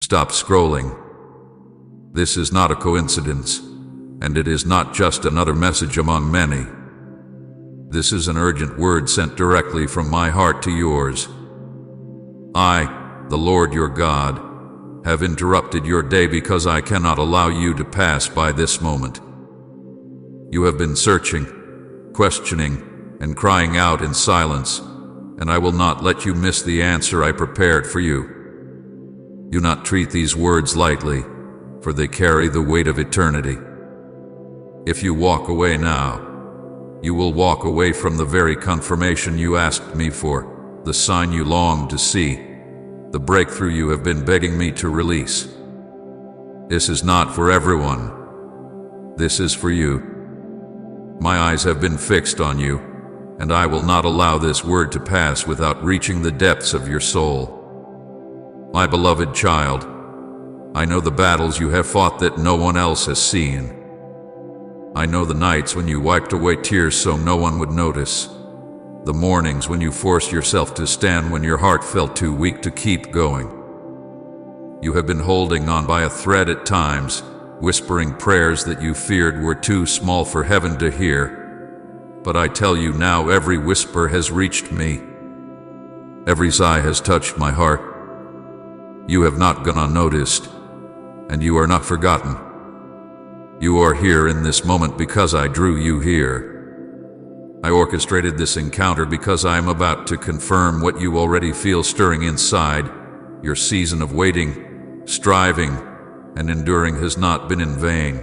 Stop scrolling. This is not a coincidence, and it is not just another message among many. This is an urgent word sent directly from my heart to yours. I, the Lord your God, have interrupted your day because I cannot allow you to pass by this moment. You have been searching, questioning, and crying out in silence, and I will not let you miss the answer I prepared for you. Do not treat these words lightly, for they carry the weight of eternity. If you walk away now, you will walk away from the very confirmation you asked me for, the sign you longed to see, the breakthrough you have been begging me to release. This is not for everyone. This is for you. My eyes have been fixed on you, and I will not allow this word to pass without reaching the depths of your soul. My beloved child, I know the battles you have fought that no one else has seen. I know the nights when you wiped away tears so no one would notice. The mornings when you forced yourself to stand when your heart felt too weak to keep going. You have been holding on by a thread at times, whispering prayers that you feared were too small for heaven to hear. But I tell you now, every whisper has reached me. Every sigh has touched my heart. You have not gone unnoticed, and you are not forgotten. You are here in this moment because I drew you here. I orchestrated this encounter because I am about to confirm what you already feel stirring inside. Your season of waiting, striving, and enduring has not been in vain.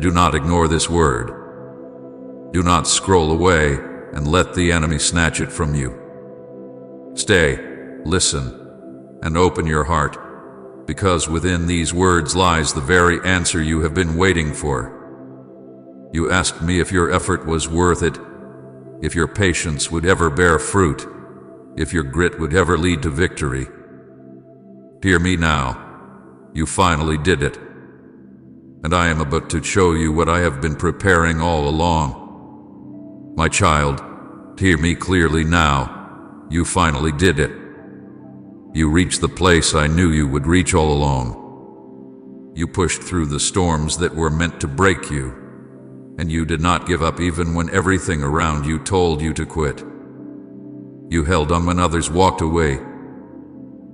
Do not ignore this word. Do not scroll away and let the enemy snatch it from you. Stay, listen, and open your heart, because within these words lies the very answer you have been waiting for. You asked me if your effort was worth it, if your patience would ever bear fruit, if your grit would ever lead to victory. Hear me now. You finally did it. And I am about to show you what I have been preparing all along. My child, hear me clearly now. You finally did it. You reached the place I knew you would reach all along. You pushed through the storms that were meant to break you. And you did not give up even when everything around you told you to quit. You held on when others walked away.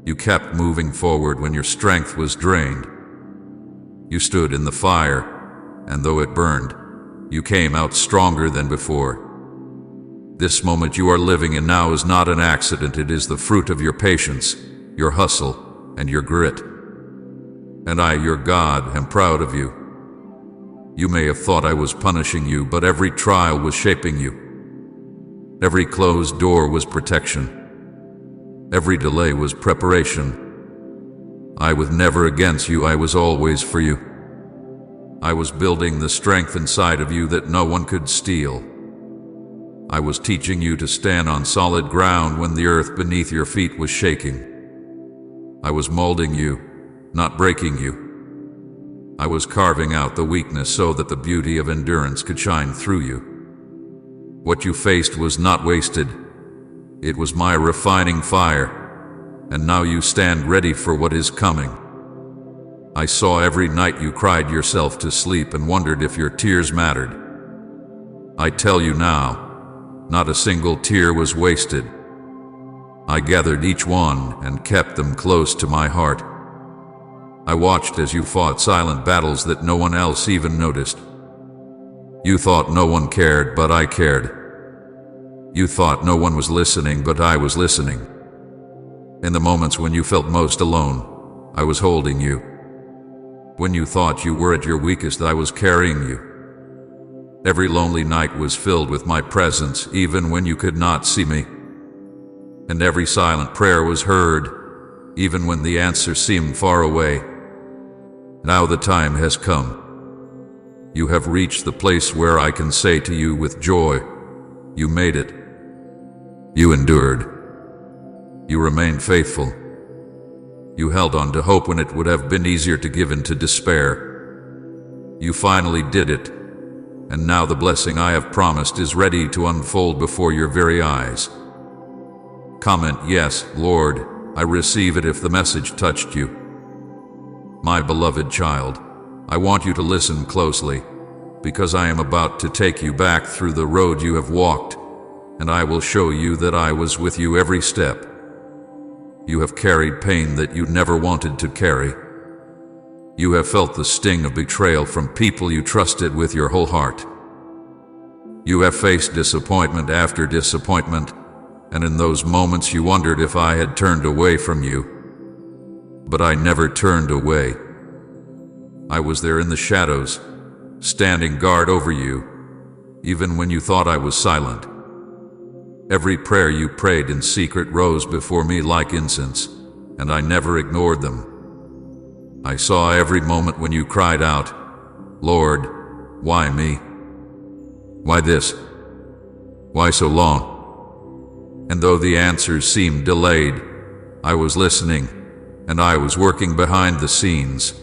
You kept moving forward when your strength was drained. You stood in the fire, and though it burned, you came out stronger than before. This moment you are living in now is not an accident. It is the fruit of your patience, your hustle, and your grit. And I, your God, am proud of you. You may have thought I was punishing you, but every trial was shaping you. Every closed door was protection. Every delay was preparation. I was never against you, I was always for you. I was building the strength inside of you that no one could steal. I was teaching you to stand on solid ground when the earth beneath your feet was shaking. I was molding you, not breaking you. I was carving out the weakness so that the beauty of endurance could shine through you. What you faced was not wasted. It was my refining fire, and now you stand ready for what is coming. I saw every night you cried yourself to sleep and wondered if your tears mattered. I tell you now, not a single tear was wasted. I gathered each one and kept them close to my heart. I watched as you fought silent battles that no one else even noticed. You thought no one cared, but I cared. You thought no one was listening, but I was listening. In the moments when you felt most alone, I was holding you. When you thought you were at your weakest, I was carrying you. Every lonely night was filled with my presence, even when you could not see me. And every silent prayer was heard, even when the answer seemed far away. Now the time has come. You have reached the place where I can say to you with joy, you made it. You endured. You remained faithful. You held on to hope when it would have been easier to give in to despair. You finally did it, and now the blessing I have promised is ready to unfold before your very eyes. Comment, yes, Lord, I receive it if the message touched you. My beloved child, I want you to listen closely, because I am about to take you back through the road you have walked, and I will show you that I was with you every step. You have carried pain that you never wanted to carry. You have felt the sting of betrayal from people you trusted with your whole heart. You have faced disappointment after disappointment, and in those moments you wondered if I had turned away from you. But I never turned away. I was there in the shadows, standing guard over you, even when you thought I was silent. Every prayer you prayed in secret rose before me like incense, and I never ignored them. I saw every moment when you cried out, "Lord, why me? Why this? Why so long?" And though the answers seemed delayed, I was listening, and I was working behind the scenes.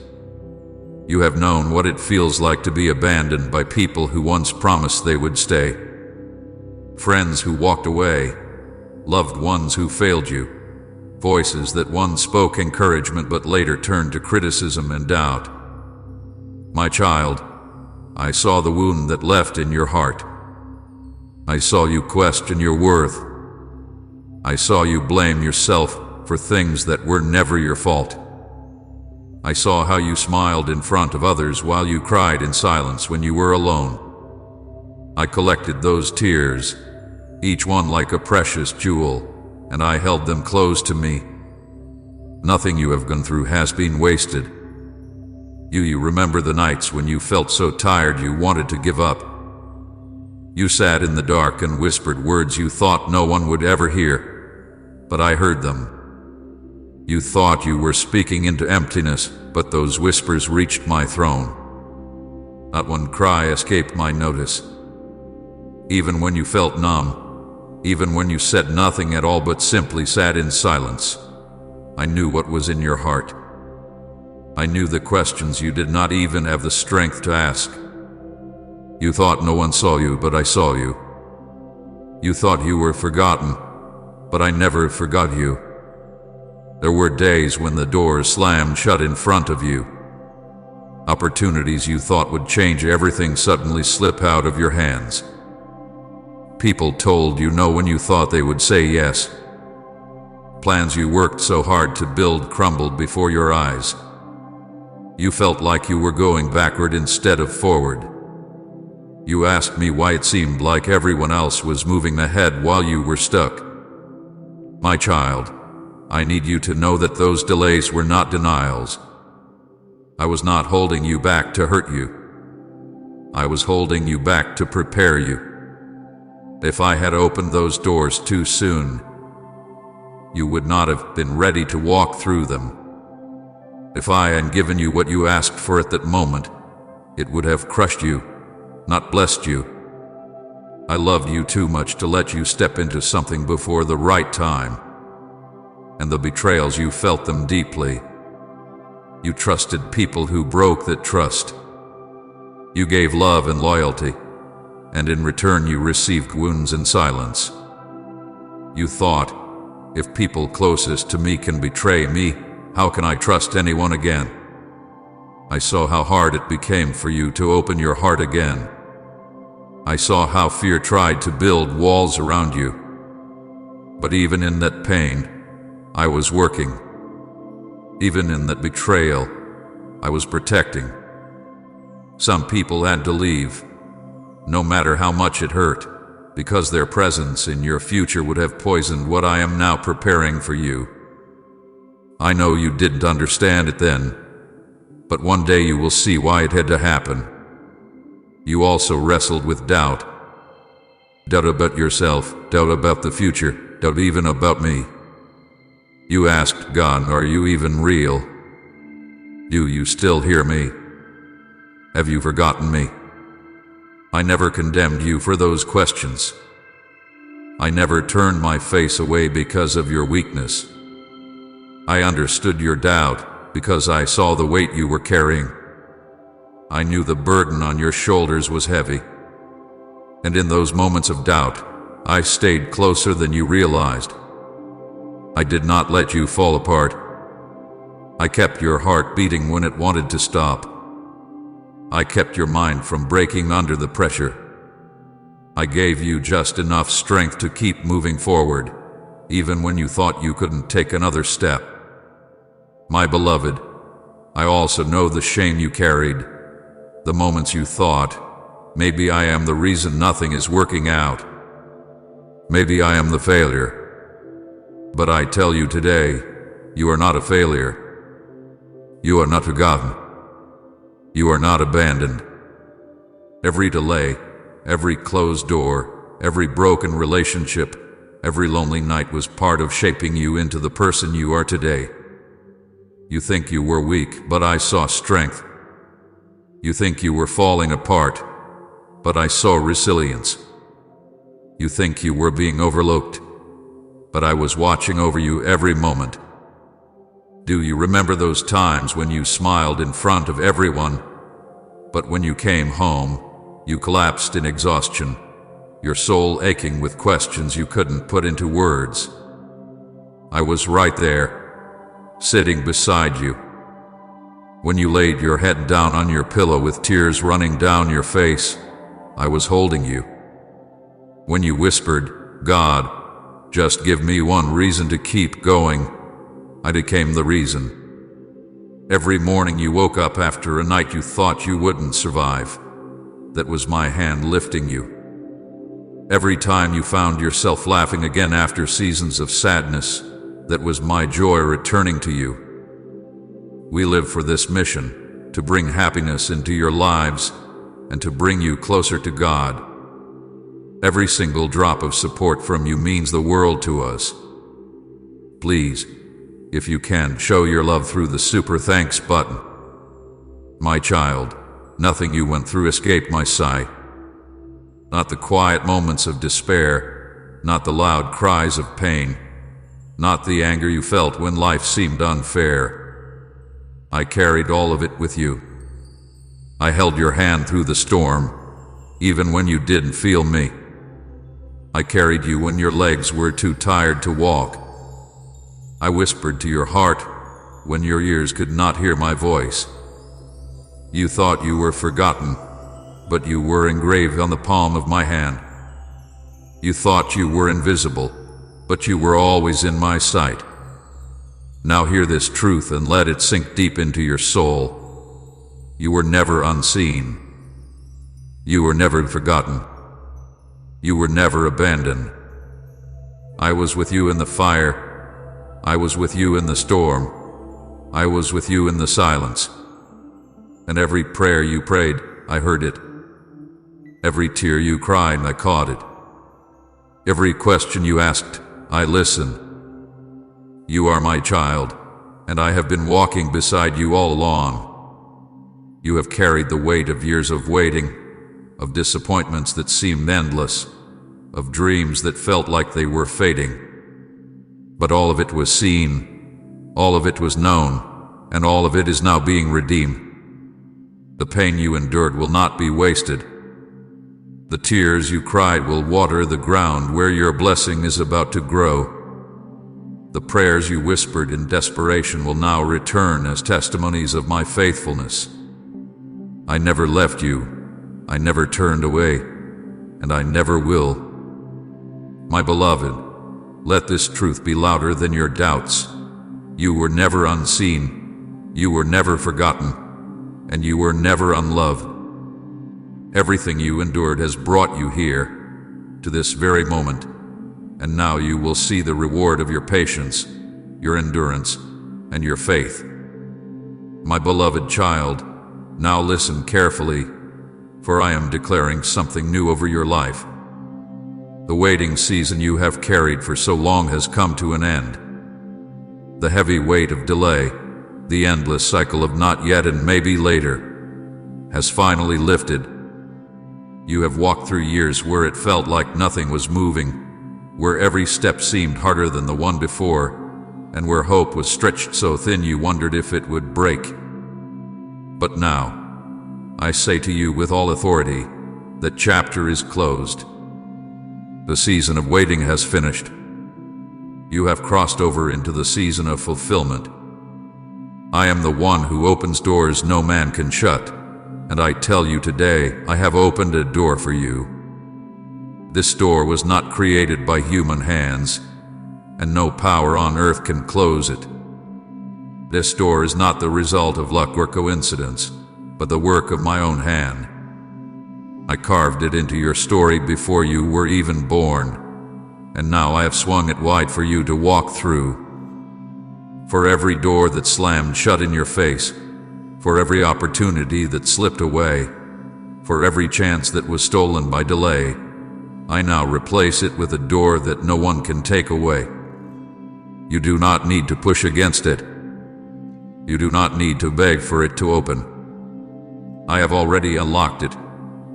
You have known what it feels like to be abandoned by people who once promised they would stay. Friends who walked away, loved ones who failed you, voices that once spoke encouragement but later turned to criticism and doubt. My child, I saw the wound that left in your heart. I saw you question your worth. I saw you blame yourself for things that were never your fault. I saw how you smiled in front of others while you cried in silence when you were alone. I collected those tears, each one like a precious jewel, and I held them close to me. Nothing you have gone through has been wasted. You remember the nights when you felt so tired you wanted to give up. You sat in the dark and whispered words you thought no one would ever hear, but I heard them. You thought you were speaking into emptiness, but those whispers reached my throne. Not one cry escaped my notice. Even when you felt numb, even when you said nothing at all but simply sat in silence, I knew what was in your heart. I knew the questions you did not even have the strength to ask. You thought no one saw you, but I saw you. You thought you were forgotten, but I never forgot you. There were days when the doors slammed shut in front of you. Opportunities you thought would change everything suddenly slip out of your hands. People told you no when you thought they would say yes. Plans you worked so hard to build crumbled before your eyes. You felt like you were going backward instead of forward. You asked me why it seemed like everyone else was moving ahead while you were stuck. My child, I need you to know that those delays were not denials. I was not holding you back to hurt you. I was holding you back to prepare you. If I had opened those doors too soon, you would not have been ready to walk through them. If I had given you what you asked for at that moment, it would have crushed you, not blessed you. I loved you too much to let you step into something before the right time. And the betrayals, you felt them deeply. You trusted people who broke that trust. You gave love and loyalty, and in return you received wounds and silence. You thought, if people closest to me can betray me, how can I trust anyone again? I saw how hard it became for you to open your heart again. I saw how fear tried to build walls around you. But even in that pain, I was working. Even in that betrayal, I was protecting. Some people had to leave, no matter how much it hurt, because their presence in your future would have poisoned what I am now preparing for you. I know you didn't understand it then, but one day you will see why it had to happen. You also wrestled with doubt. Doubt about yourself, doubt about the future, doubt even about me. You asked God, are you even real? Do you still hear me? Have you forgotten me? I never condemned you for those questions. I never turned my face away because of your weakness. I understood your doubt because I saw the weight you were carrying. I knew the burden on your shoulders was heavy. And in those moments of doubt, I stayed closer than you realized. I did not let you fall apart. I kept your heart beating when it wanted to stop. I kept your mind from breaking under the pressure. I gave you just enough strength to keep moving forward, even when you thought you couldn't take another step. My beloved, I also know the shame you carried, the moments you thought, maybe I am the reason nothing is working out. Maybe I am the failure. But I tell you today, you are not a failure. You are not forgotten. You are not abandoned. Every delay, every closed door, every broken relationship, every lonely night was part of shaping you into the person you are today. You think you were weak, but I saw strength. You think you were falling apart, but I saw resilience. You think you were being overlooked, but I was watching over you every moment. Do you remember those times when you smiled in front of everyone, but when you came home, you collapsed in exhaustion, your soul aching with questions you couldn't put into words? I was right there, sitting beside you. When you laid your head down on your pillow with tears running down your face, I was holding you. When you whispered, "God, just give me one reason to keep going," I became the reason. Every morning you woke up after a night you thought you wouldn't survive, that was my hand lifting you. Every time you found yourself laughing again after seasons of sadness, that was my joy returning to you. We live for this mission, to bring happiness into your lives and to bring you closer to God. Every single drop of support from you means the world to us. Please, if you can, show your love through the super thanks button. My child, nothing you went through escaped my sight. Not the quiet moments of despair, not the loud cries of pain, not the anger you felt when life seemed unfair. I carried all of it with you. I held your hand through the storm, even when you didn't feel me. I carried you when your legs were too tired to walk. I whispered to your heart when your ears could not hear my voice. You thought you were forgotten, but you were engraved on the palm of my hand. You thought you were invisible, but you were always in my sight. Now hear this truth and let it sink deep into your soul. You were never unseen. You were never forgotten. You were never abandoned. I was with you in the fire. I was with you in the storm. I was with you in the silence. And every prayer you prayed, I heard it. Every tear you cried, I caught it. Every question you asked, I listened. You are my child, and I have been walking beside you all along. You have carried the weight of years of waiting, of disappointments that seemed endless, of dreams that felt like they were fading. But all of it was seen, all of it was known, and all of it is now being redeemed. The pain you endured will not be wasted. The tears you cried will water the ground where your blessing is about to grow. The prayers you whispered in desperation will now return as testimonies of my faithfulness. I never left you, I never turned away, and I never will. My beloved, let this truth be louder than your doubts. You were never unseen, you were never forgotten, and you were never unloved. Everything you endured has brought you here, to this very moment, and now you will see the reward of your patience, your endurance, and your faith. My beloved child, now listen carefully, for I am declaring something new over your life. The waiting season you have carried for so long has come to an end. The heavy weight of delay, the endless cycle of not yet and maybe later, has finally lifted. You have walked through years where it felt like nothing was moving, where every step seemed harder than the one before, and where hope was stretched so thin you wondered if it would break. But now, I say to you with all authority, that chapter is closed. The season of waiting has finished. You have crossed over into the season of fulfillment. I am the one who opens doors no man can shut, and I tell you today, I have opened a door for you. This door was not created by human hands, and no power on earth can close it. This door is not the result of luck or coincidence, but the work of my own hand. I carved it into your story before you were even born, and now I have swung it wide for you to walk through. For every door that slammed shut in your face, for every opportunity that slipped away, for every chance that was stolen by delay, I now replace it with a door that no one can take away. You do not need to push against it. You do not need to beg for it to open. I have already unlocked it,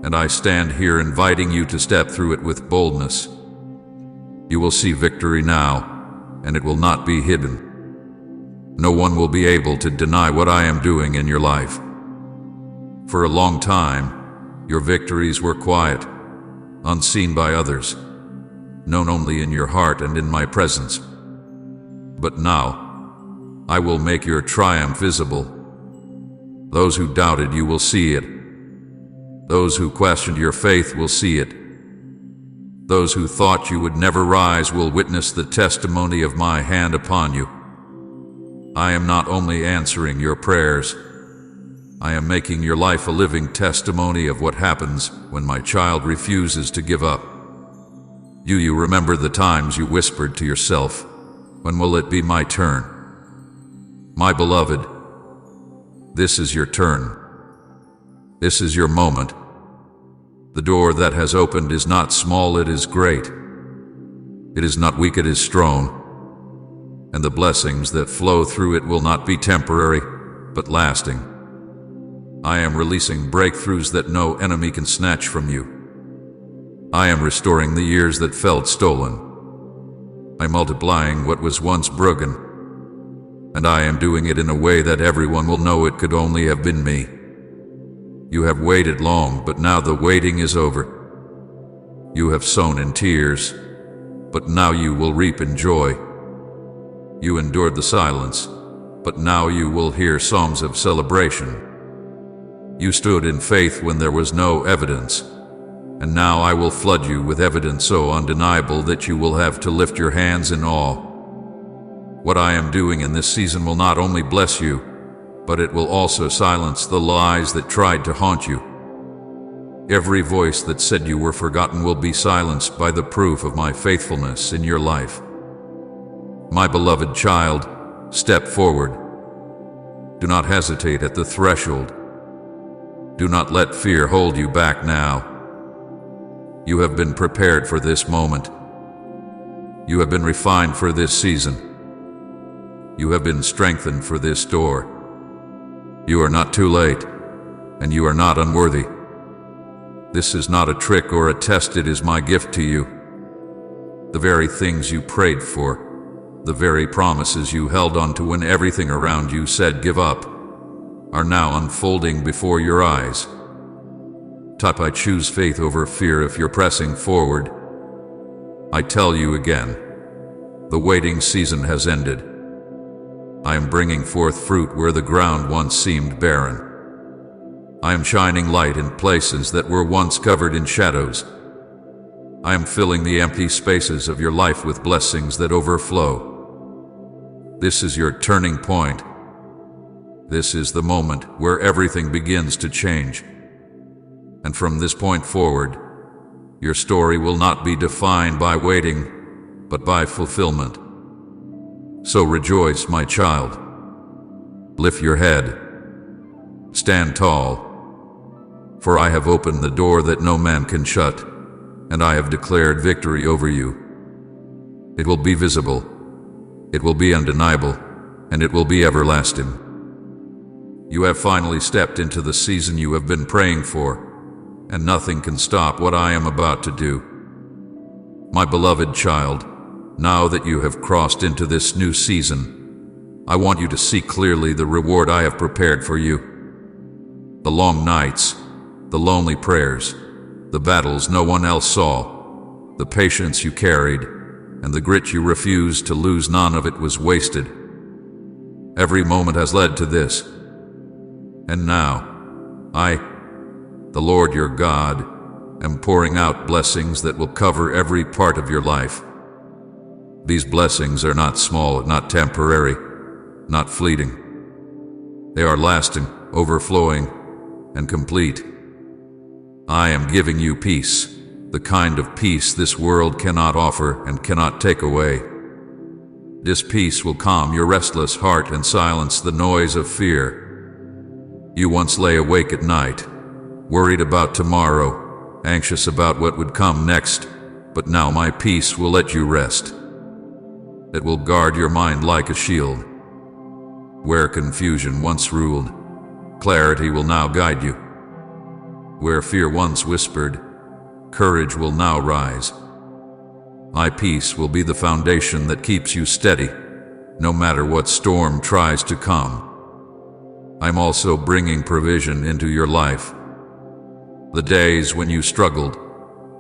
and I stand here inviting you to step through it with boldness. You will see victory now, and it will not be hidden. No one will be able to deny what I am doing in your life. For a long time, your victories were quiet, unseen by others, known only in your heart and in my presence. But now, I will make your triumph visible. Those who doubted you will see it. Those who questioned your faith will see it. Those who thought you would never rise will witness the testimony of my hand upon you. I am not only answering your prayers, I am making your life a living testimony of what happens when my child refuses to give up. You remember the times you whispered to yourself, "When will it be my turn?" My beloved, this is your turn. This is your moment. The door that has opened is not small, it is great. It is not weak, it is strong. And the blessings that flow through it will not be temporary, but lasting. I am releasing breakthroughs that no enemy can snatch from you. I am restoring the years that felt stolen. I am multiplying what was once broken, and I am doing it in a way that everyone will know it could only have been me. You have waited long, but now the waiting is over. You have sown in tears, but now you will reap in joy. You endured the silence, but now you will hear psalms of celebration. You stood in faith when there was no evidence, and now I will flood you with evidence so undeniable that you will have to lift your hands in awe. What I am doing in this season will not only bless you, but it will also silence the lies that tried to haunt you. Every voice that said you were forgotten will be silenced by the proof of my faithfulness in your life. My beloved child, step forward. Do not hesitate at the threshold. Do not let fear hold you back now. You have been prepared for this moment. You have been refined for this season. You have been strengthened for this door. You are not too late, and you are not unworthy. This is not a trick or a test, it is my gift to you. The very things you prayed for, the very promises you held on to when everything around you said give up, are now unfolding before your eyes. I choose faith over fear if you're pressing forward. I tell you again, the waiting season has ended. I am bringing forth fruit where the ground once seemed barren. I am shining light in places that were once covered in shadows. I am filling the empty spaces of your life with blessings that overflow. This is your turning point. This is the moment where everything begins to change. And from this point forward, your story will not be defined by waiting, but by fulfillment. So rejoice, my child. Lift your head. Stand tall. For I have opened the door that no man can shut, and I have declared victory over you. It will be visible, it will be undeniable, and it will be everlasting. You have finally stepped into the season you have been praying for, and nothing can stop what I am about to do. My beloved child, now that you have crossed into this new season, I want you to see clearly the reward I have prepared for you. The long nights, the lonely prayers, the battles no one else saw, the patience you carried, and the grit you refused to lose, none of it was wasted. Every moment has led to this. And now, I, the Lord your God, am pouring out blessings that will cover every part of your life. These blessings are not small, not temporary, not fleeting. They are lasting, overflowing, and complete. I am giving you peace, the kind of peace this world cannot offer and cannot take away. This peace will calm your restless heart and silence the noise of fear. You once lay awake at night, worried about tomorrow, anxious about what would come next, but now my peace will let you rest. It will guard your mind like a shield. Where confusion once ruled, clarity will now guide you. Where fear once whispered, courage will now rise. My peace will be the foundation that keeps you steady, no matter what storm tries to come. I'm also bringing provision into your life. The days when you struggled,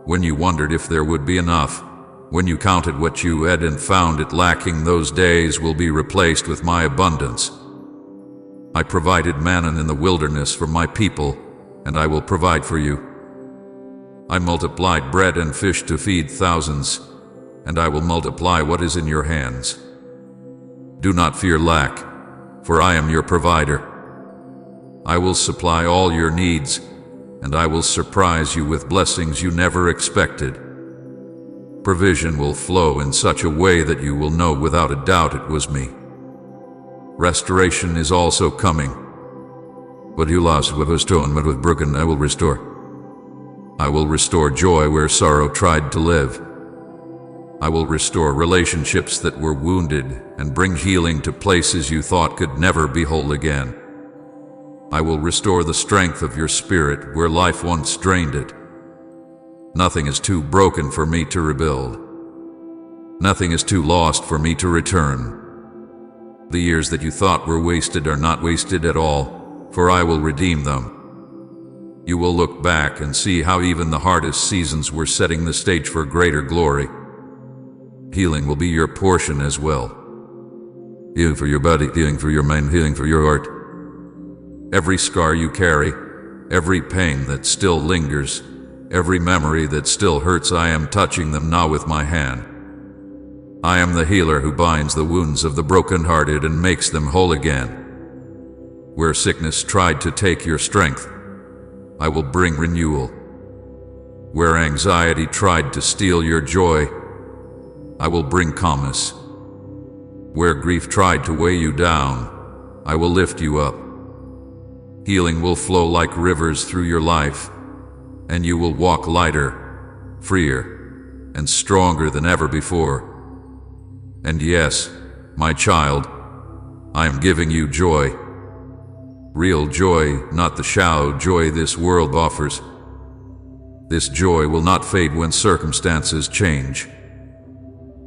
when you wondered if there would be enough, when you counted what you had and found it lacking, those days will be replaced with my abundance. I provided manna in the wilderness for my people, and I will provide for you. I multiplied bread and fish to feed thousands, and I will multiply what is in your hands. Do not fear lack, for I am your provider. I will supply all your needs, and I will surprise you with blessings you never expected. Provision will flow in such a way that you will know without a doubt it was me. Restoration is also coming. What you lost, what was stolen, what was broken, I will restore. I will restore joy where sorrow tried to live. I will restore relationships that were wounded and bring healing to places you thought could never be whole again. I will restore the strength of your spirit where life once drained it. Nothing is too broken for me to rebuild. Nothing is too lost for me to return. The years that you thought were wasted are not wasted at all, for I will redeem them. You will look back and see how even the hardest seasons were setting the stage for greater glory. Healing will be your portion as well. Healing for your body, healing for your mind, healing for your heart. Every scar you carry, every pain that still lingers, every memory that still hurts, I am touching them now with my hand. I am the healer who binds the wounds of the brokenhearted and makes them whole again. Where sickness tried to take your strength, I will bring renewal. Where anxiety tried to steal your joy, I will bring calmness. Where grief tried to weigh you down, I will lift you up. Healing will flow like rivers through your life, and you will walk lighter, freer, and stronger than ever before. And yes, my child, I am giving you joy. Real joy, not the shallow joy this world offers. This joy will not fade when circumstances change.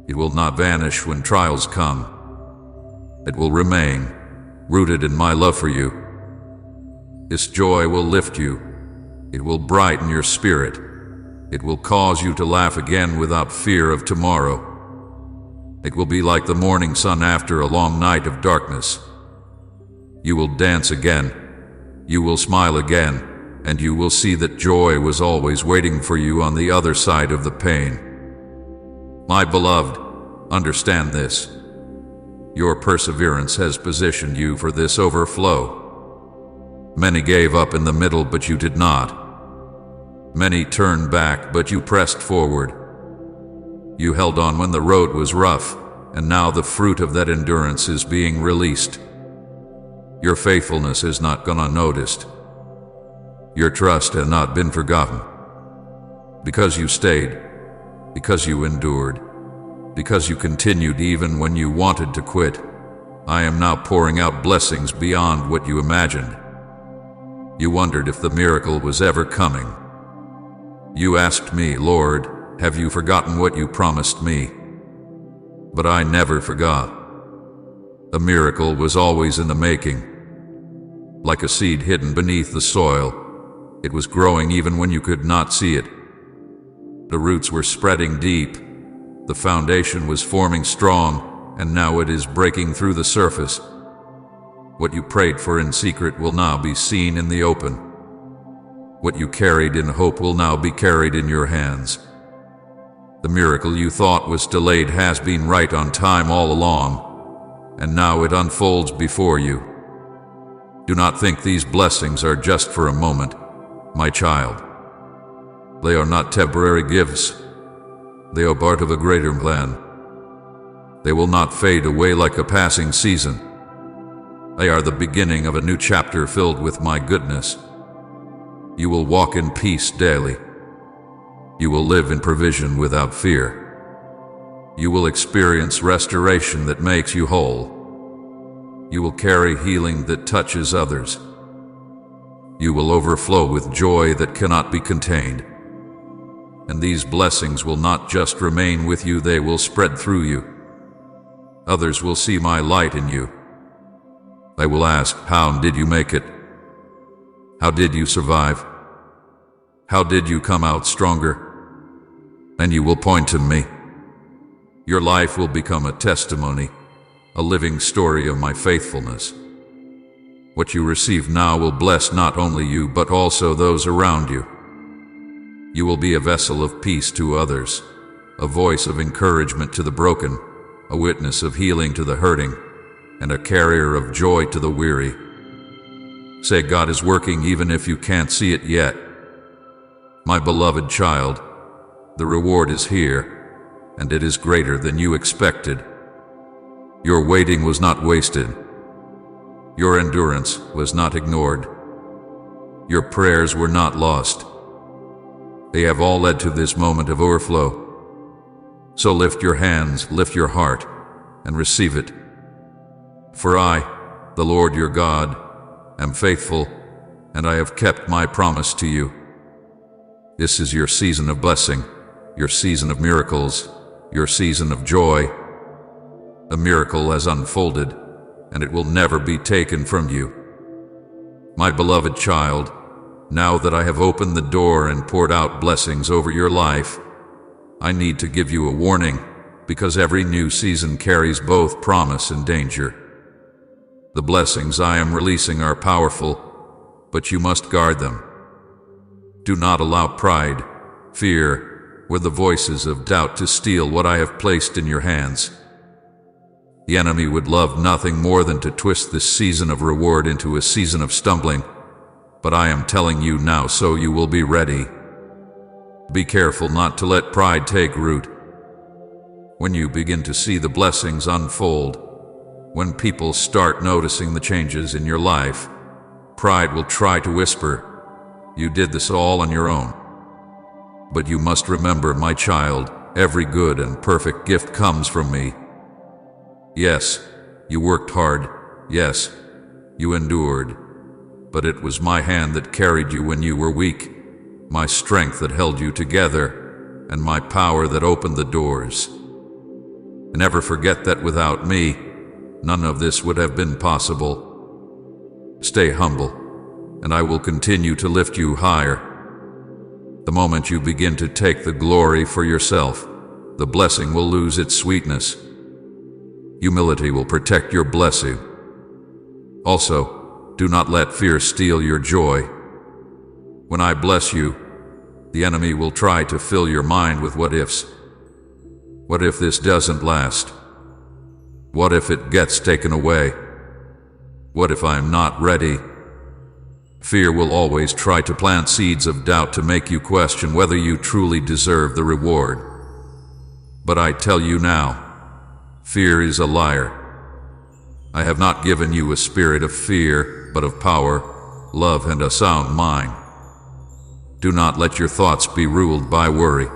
It will not vanish when trials come. It will remain, rooted in my love for you. This joy will lift you. It will brighten your spirit. It will cause you to laugh again without fear of tomorrow. It will be like the morning sun after a long night of darkness. You will dance again. You will smile again, and you will see that joy was always waiting for you on the other side of the pain. My beloved, understand this. Your perseverance has positioned you for this overflow. Many gave up in the middle, but you did not. Many turned back, but you pressed forward. You held on when the road was rough, and now the fruit of that endurance is being released. Your faithfulness has not gone unnoticed. Your trust has not been forgotten. Because you stayed, because you endured, because you continued even when you wanted to quit, I am now pouring out blessings beyond what you imagined. You wondered if the miracle was ever coming. You asked me, Lord, have you forgotten what you promised me? But I never forgot. The miracle was always in the making. Like a seed hidden beneath the soil, it was growing even when you could not see it. The roots were spreading deep, the foundation was forming strong, and now it is breaking through the surface. What you prayed for in secret will now be seen in the open. What you carried in hope will now be carried in your hands. The miracle you thought was delayed has been right on time all along, and now it unfolds before you. Do not think these blessings are just for a moment, my child. They are not temporary gifts. They are part of a greater plan. They will not fade away like a passing season. They are the beginning of a new chapter filled with my goodness. You will walk in peace daily. You will live in provision without fear. You will experience restoration that makes you whole. You will carry healing that touches others. You will overflow with joy that cannot be contained. And these blessings will not just remain with you, they will spread through you. Others will see my light in you. They will ask, how did you make it? How did you survive? How did you come out stronger? And you will point to me. Your life will become a testimony, a living story of my faithfulness. What you receive now will bless not only you, but also those around you. You will be a vessel of peace to others, a voice of encouragement to the broken, a witness of healing to the hurting, and a carrier of joy to the weary. Say, God is working even if you can't see it yet. My beloved child, the reward is here, and it is greater than you expected. Your waiting was not wasted. Your endurance was not ignored. Your prayers were not lost. They have all led to this moment of overflow. So lift your hands, lift your heart, and receive it. For I, the Lord your God, am faithful, and I have kept my promise to you. This is your season of blessing, your season of miracles, your season of joy. A miracle has unfolded, and it will never be taken from you. My beloved child, now that I have opened the door and poured out blessings over your life, I need to give you a warning, because every new season carries both promise and danger. The blessings I am releasing are powerful, but you must guard them. Do not allow pride, fear, or the voices of doubt to steal what I have placed in your hands. The enemy would love nothing more than to twist this season of reward into a season of stumbling, but I am telling you now so you will be ready. Be careful not to let pride take root. When you begin to see the blessings unfold, when people start noticing the changes in your life, pride will try to whisper, "You did this all on your own." But you must remember, my child, every good and perfect gift comes from me. Yes, you worked hard. Yes, you endured. But it was my hand that carried you when you were weak, my strength that held you together, and my power that opened the doors. And never forget that without me, none of this would have been possible. Stay humble, and I will continue to lift you higher. The moment you begin to take the glory for yourself, the blessing will lose its sweetness. Humility will protect your blessing. Also, do not let fear steal your joy. When I bless you, the enemy will try to fill your mind with what-ifs. What if this doesn't last? What if it gets taken away? What if I'm not ready? Fear will always try to plant seeds of doubt to make you question whether you truly deserve the reward. But I tell you now, fear is a liar. I have not given you a spirit of fear, but of power, love, and a sound mind. Do not let your thoughts be ruled by worry.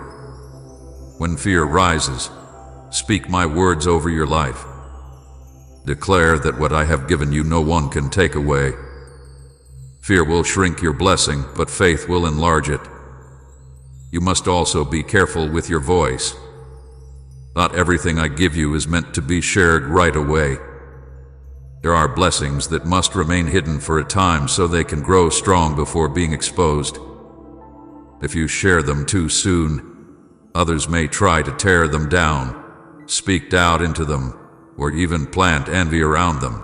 When fear rises, speak my words over your life. Declare that what I have given you no one can take away. Fear will shrink your blessing, but faith will enlarge it. You must also be careful with your voice. Not everything I give you is meant to be shared right away. There are blessings that must remain hidden for a time so they can grow strong before being exposed. If you share them too soon, others may try to tear them down, speak doubt into them, or even plant envy around them.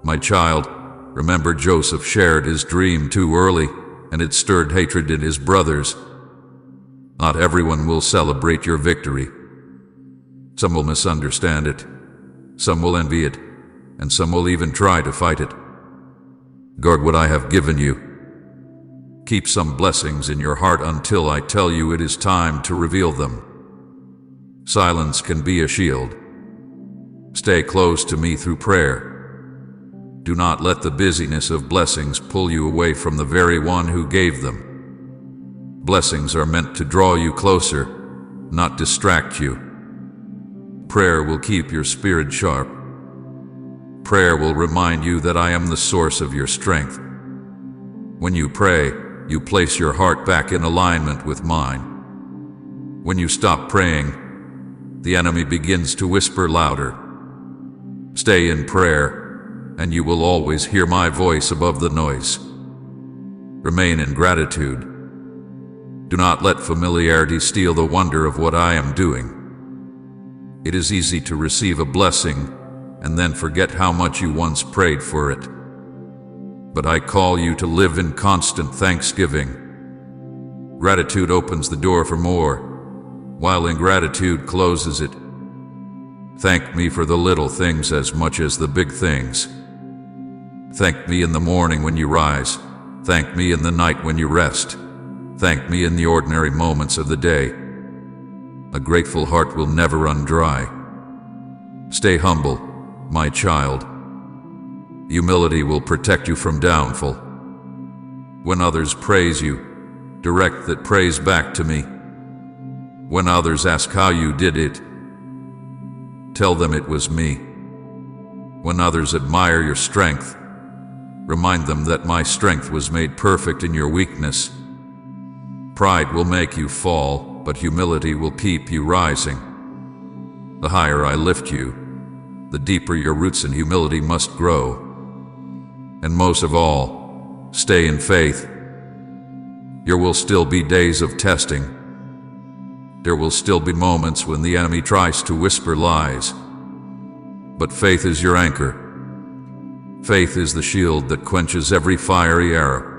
My child, remember Joseph shared his dream too early, and it stirred hatred in his brothers. Not everyone will celebrate your victory. Some will misunderstand it, some will envy it, and some will even try to fight it. Guard what I have given you. Keep some blessings in your heart until I tell you it is time to reveal them. Silence can be a shield. Stay close to me through prayer. Do not let the busyness of blessings pull you away from the very one who gave them. Blessings are meant to draw you closer, not distract you. Prayer will keep your spirit sharp. Prayer will remind you that I am the source of your strength. When you pray, you place your heart back in alignment with mine. When you stop praying, the enemy begins to whisper louder. Stay in prayer, and you will always hear my voice above the noise. Remain in gratitude. Do not let familiarity steal the wonder of what I am doing. It is easy to receive a blessing and then forget how much you once prayed for it. But I call you to live in constant thanksgiving. Gratitude opens the door for more, while ingratitude closes it. Thank me for the little things as much as the big things. Thank me in the morning when you rise. Thank me in the night when you rest. Thank me in the ordinary moments of the day. A grateful heart will never run dry. Stay humble, my child. Humility will protect you from downfall. When others praise you, direct that praise back to me. When others ask how you did it, tell them it was me. When others admire your strength, remind them that my strength was made perfect in your weakness. Pride will make you fall, but humility will keep you rising. The higher I lift you, the deeper your roots in humility must grow. And most of all, stay in faith. There will still be days of testing. There will still be moments when the enemy tries to whisper lies. But faith is your anchor. Faith is the shield that quenches every fiery arrow.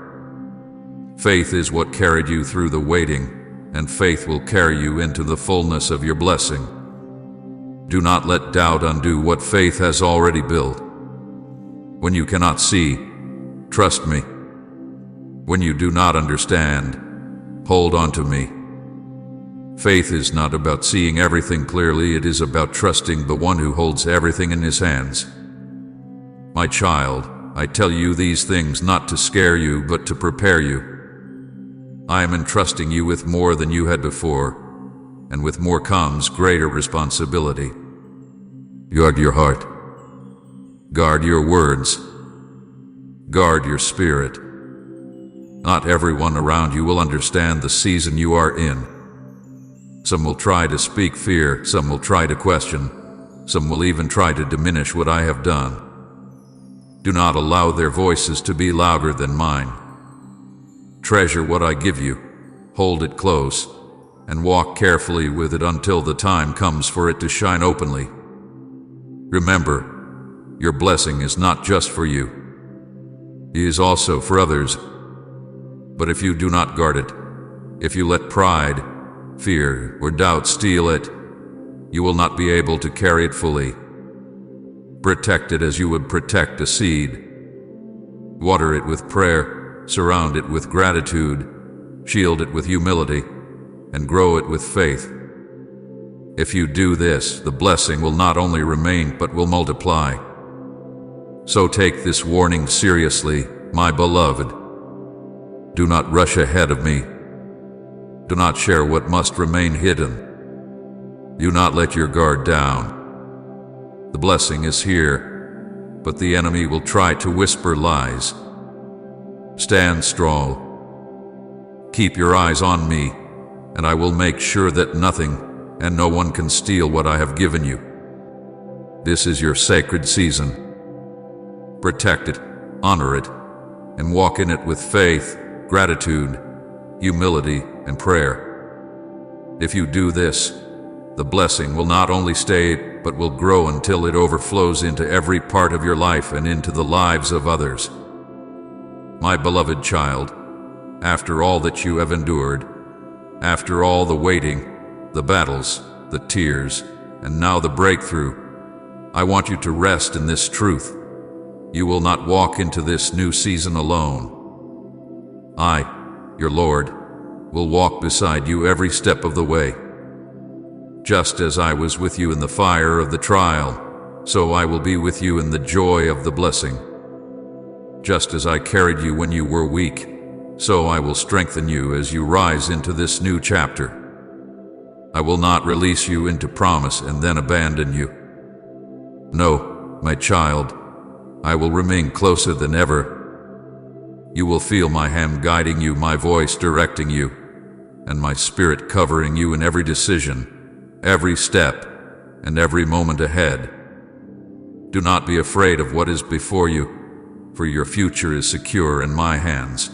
Faith is what carried you through the waiting, and faith will carry you into the fullness of your blessing. Do not let doubt undo what faith has already built. When you cannot see, trust me. When you do not understand, hold on to me. Faith is not about seeing everything clearly, it is about trusting the one who holds everything in his hands. My child, I tell you these things not to scare you, but to prepare you. I am entrusting you with more than you had before, and with more comes greater responsibility. Guard your heart. Guard your words. Guard your spirit. Not everyone around you will understand the season you are in. Some will try to speak fear, some will try to question, some will even try to diminish what I have done. Do not allow their voices to be louder than mine. Treasure what I give you, hold it close, and walk carefully with it until the time comes for it to shine openly. Remember, your blessing is not just for you. It is also for others. But if you do not guard it, if you let pride, fear, or doubt steal it, you will not be able to carry it fully. Protect it as you would protect a seed. Water it with prayer, surround it with gratitude, shield it with humility, and grow it with faith. If you do this, the blessing will not only remain but will multiply. So take this warning seriously, my beloved. Do not rush ahead of me. Do not share what must remain hidden. Do not let your guard down. The blessing is here, but the enemy will try to whisper lies. Stand strong. Keep your eyes on me, and I will make sure that nothing and no one can steal what I have given you. This is your sacred season. Protect it, honor it, and walk in it with faith, gratitude, humility, and prayer. If you do this, the blessing will not only stay but will grow until it overflows into every part of your life and into the lives of others. My beloved child, after all that you have endured, after all the waiting, the battles, the tears, and now the breakthrough, I want you to rest in this truth. You will not walk into this new season alone. I, your Lord, will walk beside you every step of the way. Just as I was with you in the fire of the trial, so I will be with you in the joy of the blessing. Just as I carried you when you were weak, so I will strengthen you as you rise into this new chapter. I will not release you into promise and then abandon you. No, my child, I will remain closer than ever. You will feel my hand guiding you, my voice directing you, and my spirit covering you in every decision, every step, and every moment ahead. Do not be afraid of what is before you, for your future is secure in my hands.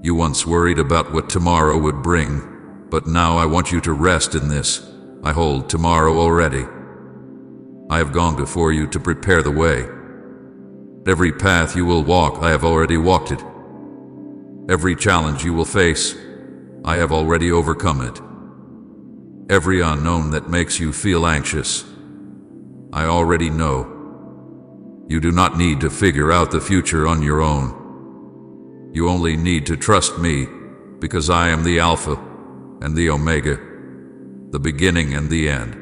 You once worried about what tomorrow would bring, but now I want you to rest in this. I hold tomorrow already. I have gone before you to prepare the way. Every path you will walk, I have already walked it. Every challenge you will face, I have already overcome it. Every unknown that makes you feel anxious, I already know. You do not need to figure out the future on your own. You only need to trust me, because I am the Alpha and the Omega, the beginning and the end.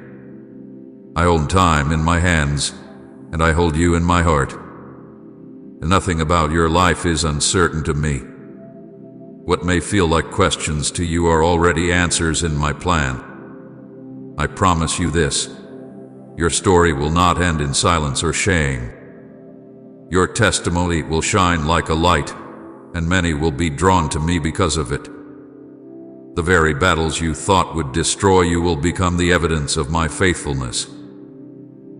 I hold time in my hands, and I hold you in my heart. And nothing about your life is uncertain to me. What may feel like questions to you are already answers in my plan. I promise you this: your story will not end in silence or shame. Your testimony will shine like a light, and many will be drawn to me because of it. The very battles you thought would destroy you will become the evidence of my faithfulness.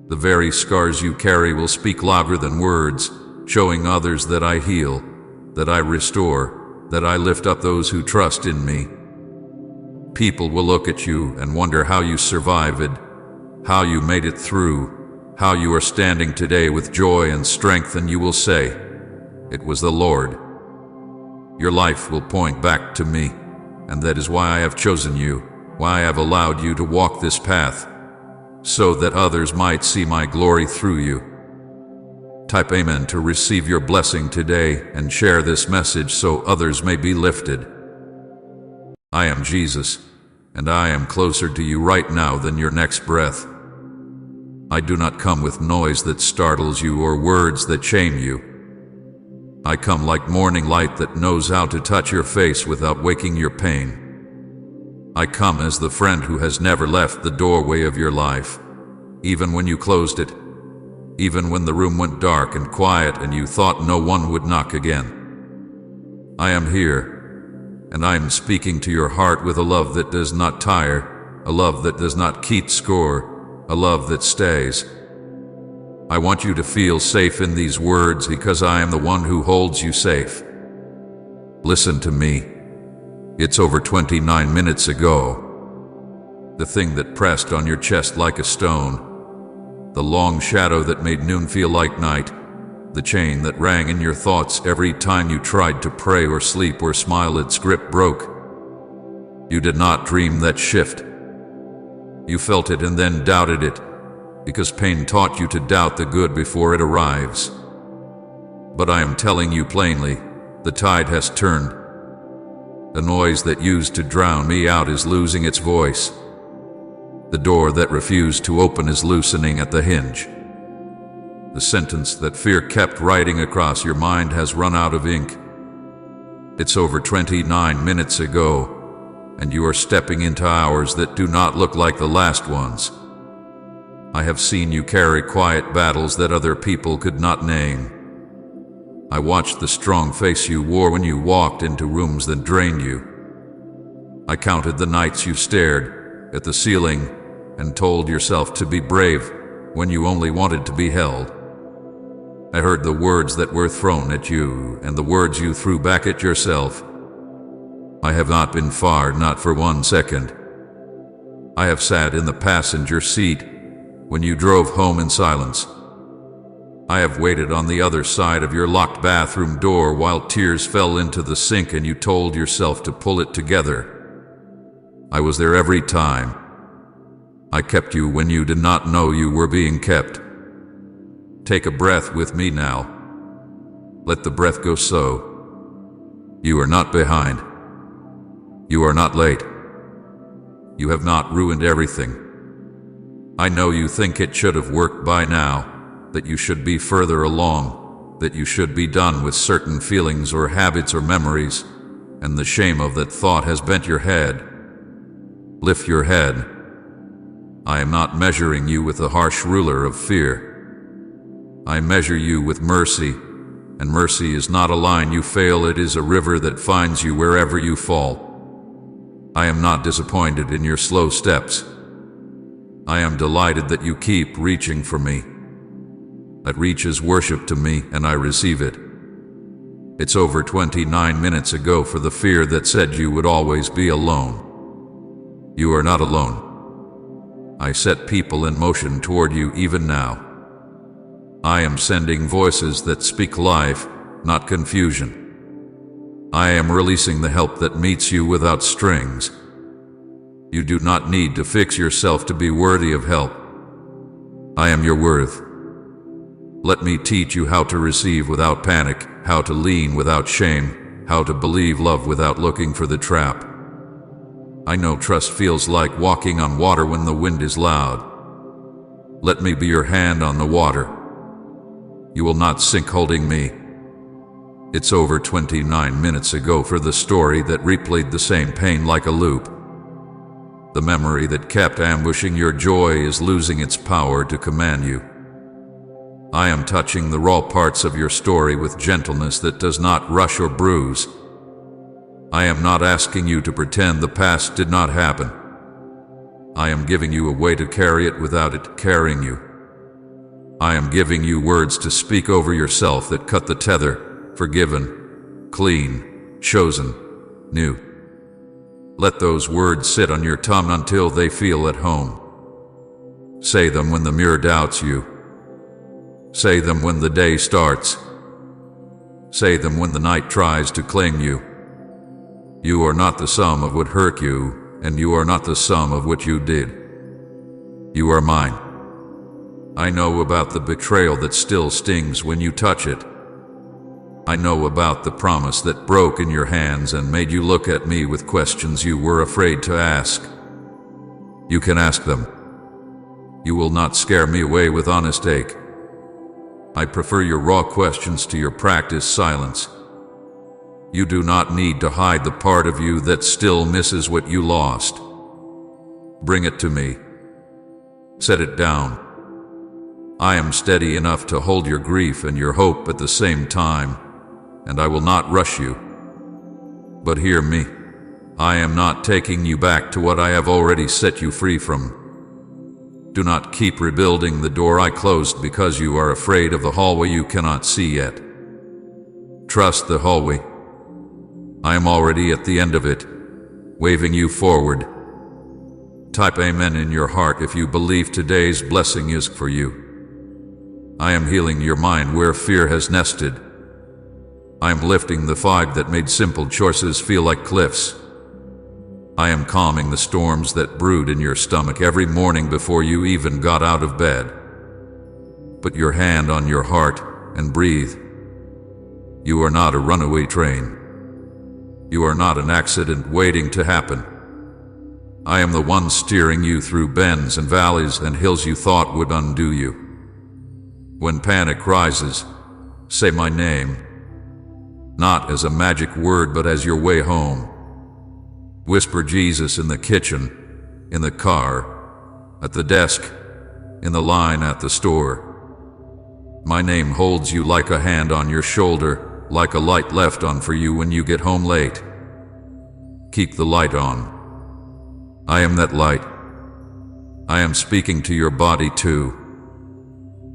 The very scars you carry will speak louder than words, showing others that I heal, that I restore, that I lift up those who trust in me. People will look at you and wonder how you survived, how you made it through, how you are standing today with joy and strength, and you will say, "It was the Lord." Your life will point back to me, and that is why I have chosen you, why I have allowed you to walk this path, so that others might see my glory through you. Type Amen to receive your blessing today and share this message so others may be lifted. I am Jesus, and I am closer to you right now than your next breath. I do not come with noise that startles you or words that shame you. I come like morning light that knows how to touch your face without waking your pain. I come as the friend who has never left the doorway of your life, even when you closed it, even when the room went dark and quiet and you thought no one would knock again. I am here, and I am speaking to your heart with a love that does not tire, a love that does not keep score, a love that stays. I want you to feel safe in these words because I am the one who holds you safe. Listen to me. It's over 29 minutes ago. The thing that pressed on your chest like a stone, the long shadow that made noon feel like night, the chain that rang in your thoughts every time you tried to pray or sleep or smile, its grip broke. You did not dream that shift. You felt it and then doubted it, because pain taught you to doubt the good before it arrives. But I am telling you plainly, the tide has turned. The noise that used to drown me out is losing its voice. The door that refused to open is loosening at the hinge. The sentence that fear kept writing across your mind has run out of ink. It's over 29 minutes ago, and you are stepping into hours that do not look like the last ones. I have seen you carry quiet battles that other people could not name. I watched the strong face you wore when you walked into rooms that drained you. I counted the nights you stared at the ceiling and told yourself to be brave when you only wanted to be held. I heard the words that were thrown at you and the words you threw back at yourself. I have not been far, not for 1 second. I have sat in the passenger seat, when you drove home in silence. I have waited on the other side of your locked bathroom door while tears fell into the sink and you told yourself to pull it together. I was there every time. I kept you when you did not know you were being kept. Take a breath with me now. Let the breath go so. You are not behind. You are not late. You have not ruined everything. I know you think it should have worked by now, that you should be further along, that you should be done with certain feelings or habits or memories, and the shame of that thought has bent your head. Lift your head. I am not measuring you with a harsh ruler of fear. I measure you with mercy, and mercy is not a line you fail, it is a river that finds you wherever you fall. I am not disappointed in your slow steps. I am delighted that you keep reaching for me. That reach is worship to me, and I receive it. It's over 29 minutes ago for the fear that said you would always be alone. You are not alone. I set people in motion toward you even now. I am sending voices that speak life, not confusion. I am releasing the help that meets you without strings. You do not need to fix yourself to be worthy of help. I am your worth. Let me teach you how to receive without panic, how to lean without shame, how to believe love without looking for the trap. I know trust feels like walking on water when the wind is loud. Let me be your hand on the water. You will not sink holding me. It's over 29 minutes ago for the story that replayed the same pain like a loop. The memory that kept ambushing your joy is losing its power to command you. I am touching the raw parts of your story with gentleness that does not rush or bruise. I am not asking you to pretend the past did not happen. I am giving you a way to carry it without it carrying you. I am giving you words to speak over yourself that cut the tether, forgiven, clean, chosen, new. Let those words sit on your tongue until they feel at home. Say them when the mirror doubts you. Say them when the day starts. Say them when the night tries to claim you. You are not the sum of what hurt you, and you are not the sum of what you did. You are mine. I know about the betrayal that still stings when you touch it. I know about the promise that broke in your hands and made you look at me with questions you were afraid to ask. You can ask them. You will not scare me away with honest ache. I prefer your raw questions to your practiced silence. You do not need to hide the part of you that still misses what you lost. Bring it to me. Set it down. I am steady enough to hold your grief and your hope at the same time, and I will not rush you. But hear me. I am not taking you back to what I have already set you free from. Do not keep rebuilding the door I closed because you are afraid of the hallway you cannot see yet. Trust the hallway. I am already at the end of it, waving you forward. Type Amen in your heart if you believe today's blessing is for you. I am healing your mind where fear has nested. I am lifting the fog that made simple choices feel like cliffs. I am calming the storms that brewed in your stomach every morning before you even got out of bed. Put your hand on your heart and breathe. You are not a runaway train. You are not an accident waiting to happen. I am the one steering you through bends and valleys and hills you thought would undo you. When panic rises, say my name. Not as a magic word, but as your way home. Whisper Jesus in the kitchen, in the car, at the desk, in the line at the store. My name holds you like a hand on your shoulder, like a light left on for you when you get home late. Keep the light on. I am that light. I am speaking to your body too.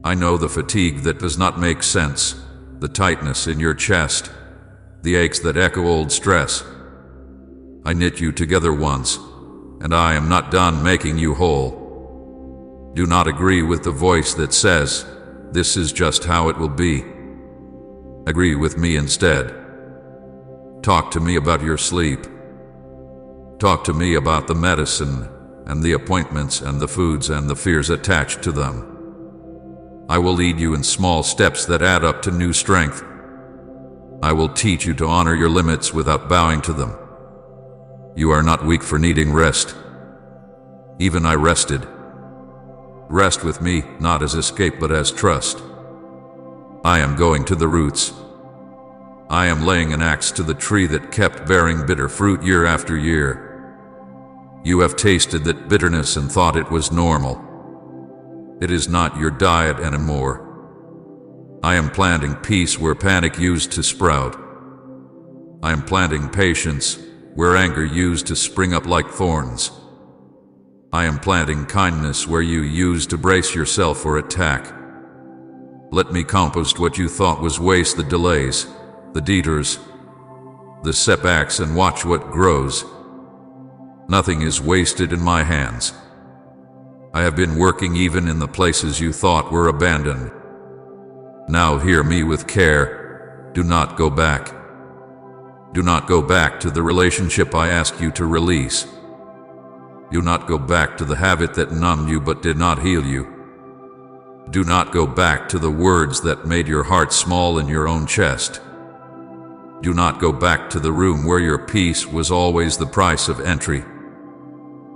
I know the fatigue that does not make sense, the tightness in your chest, the aches that echo old stress. I knit you together once, and I am not done making you whole. Do not agree with the voice that says, "This is just how it will be." Agree with me instead. Talk to me about your sleep. Talk to me about the medicine and the appointments and the foods and the fears attached to them. I will lead you in small steps that add up to new strength. I will teach you to honor your limits without bowing to them. You are not weak for needing rest. Even I rested. Rest with me, not as escape but as trust. I am going to the roots. I am laying an axe to the tree that kept bearing bitter fruit year after year. You have tasted that bitterness and thought it was normal. It is not your diet anymore. I am planting peace where panic used to sprout. I am planting patience where anger used to spring up like thorns. I am planting kindness where you used to brace yourself for attack. Let me compost what you thought was waste, the delays, the detours, the setbacks, and watch what grows. Nothing is wasted in my hands. I have been working even in the places you thought were abandoned. Now hear me with care. Do not go back. Do not go back to the relationship I asked you to release. Do not go back to the habit that numbed you but did not heal you. Do not go back to the words that made your heart small in your own chest. Do not go back to the room where your peace was always the price of entry.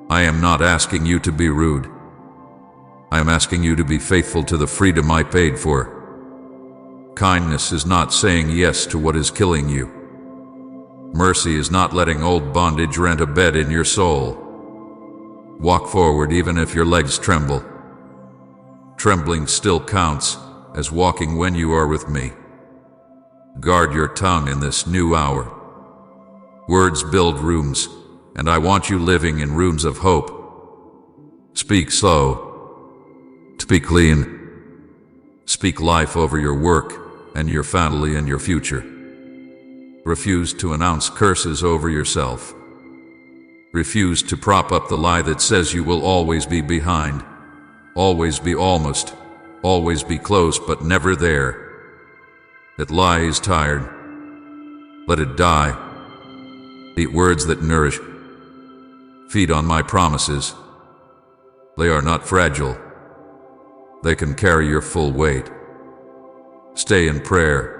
I am not asking you to be rude. I am asking you to be faithful to the freedom I paid for. Kindness is not saying yes to what is killing you. Mercy is not letting old bondage rent a bed in your soul. Walk forward even if your legs tremble. Trembling still counts as walking when you are with me. Guard your tongue in this new hour. Words build rooms, and I want you living in rooms of hope. Speak slow. Speak clean. Speak life over your work and your family and your future. Refuse to announce curses over yourself. Refuse to prop up the lie that says you will always be behind, always be almost, always be close but never there. That lie is tired. Let it die. Eat words that nourish. Feed on my promises. They are not fragile. They can carry your full weight. Stay in prayer.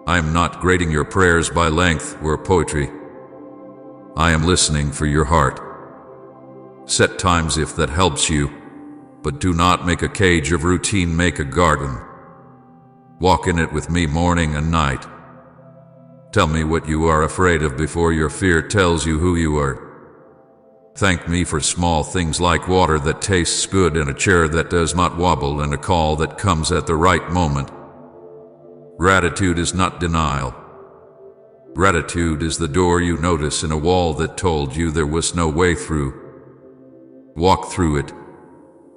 I am not grading your prayers by length or poetry. I am listening for your heart. Set times if that helps you, but do not make a cage of routine, make a garden. Walk in it with me morning and night. Tell me what you are afraid of before your fear tells you who you are. Thank me for small things like water that tastes good and a chair that does not wobble and a call that comes at the right moment. Gratitude is not denial. Gratitude is the door you notice in a wall that told you there was no way through. Walk through it,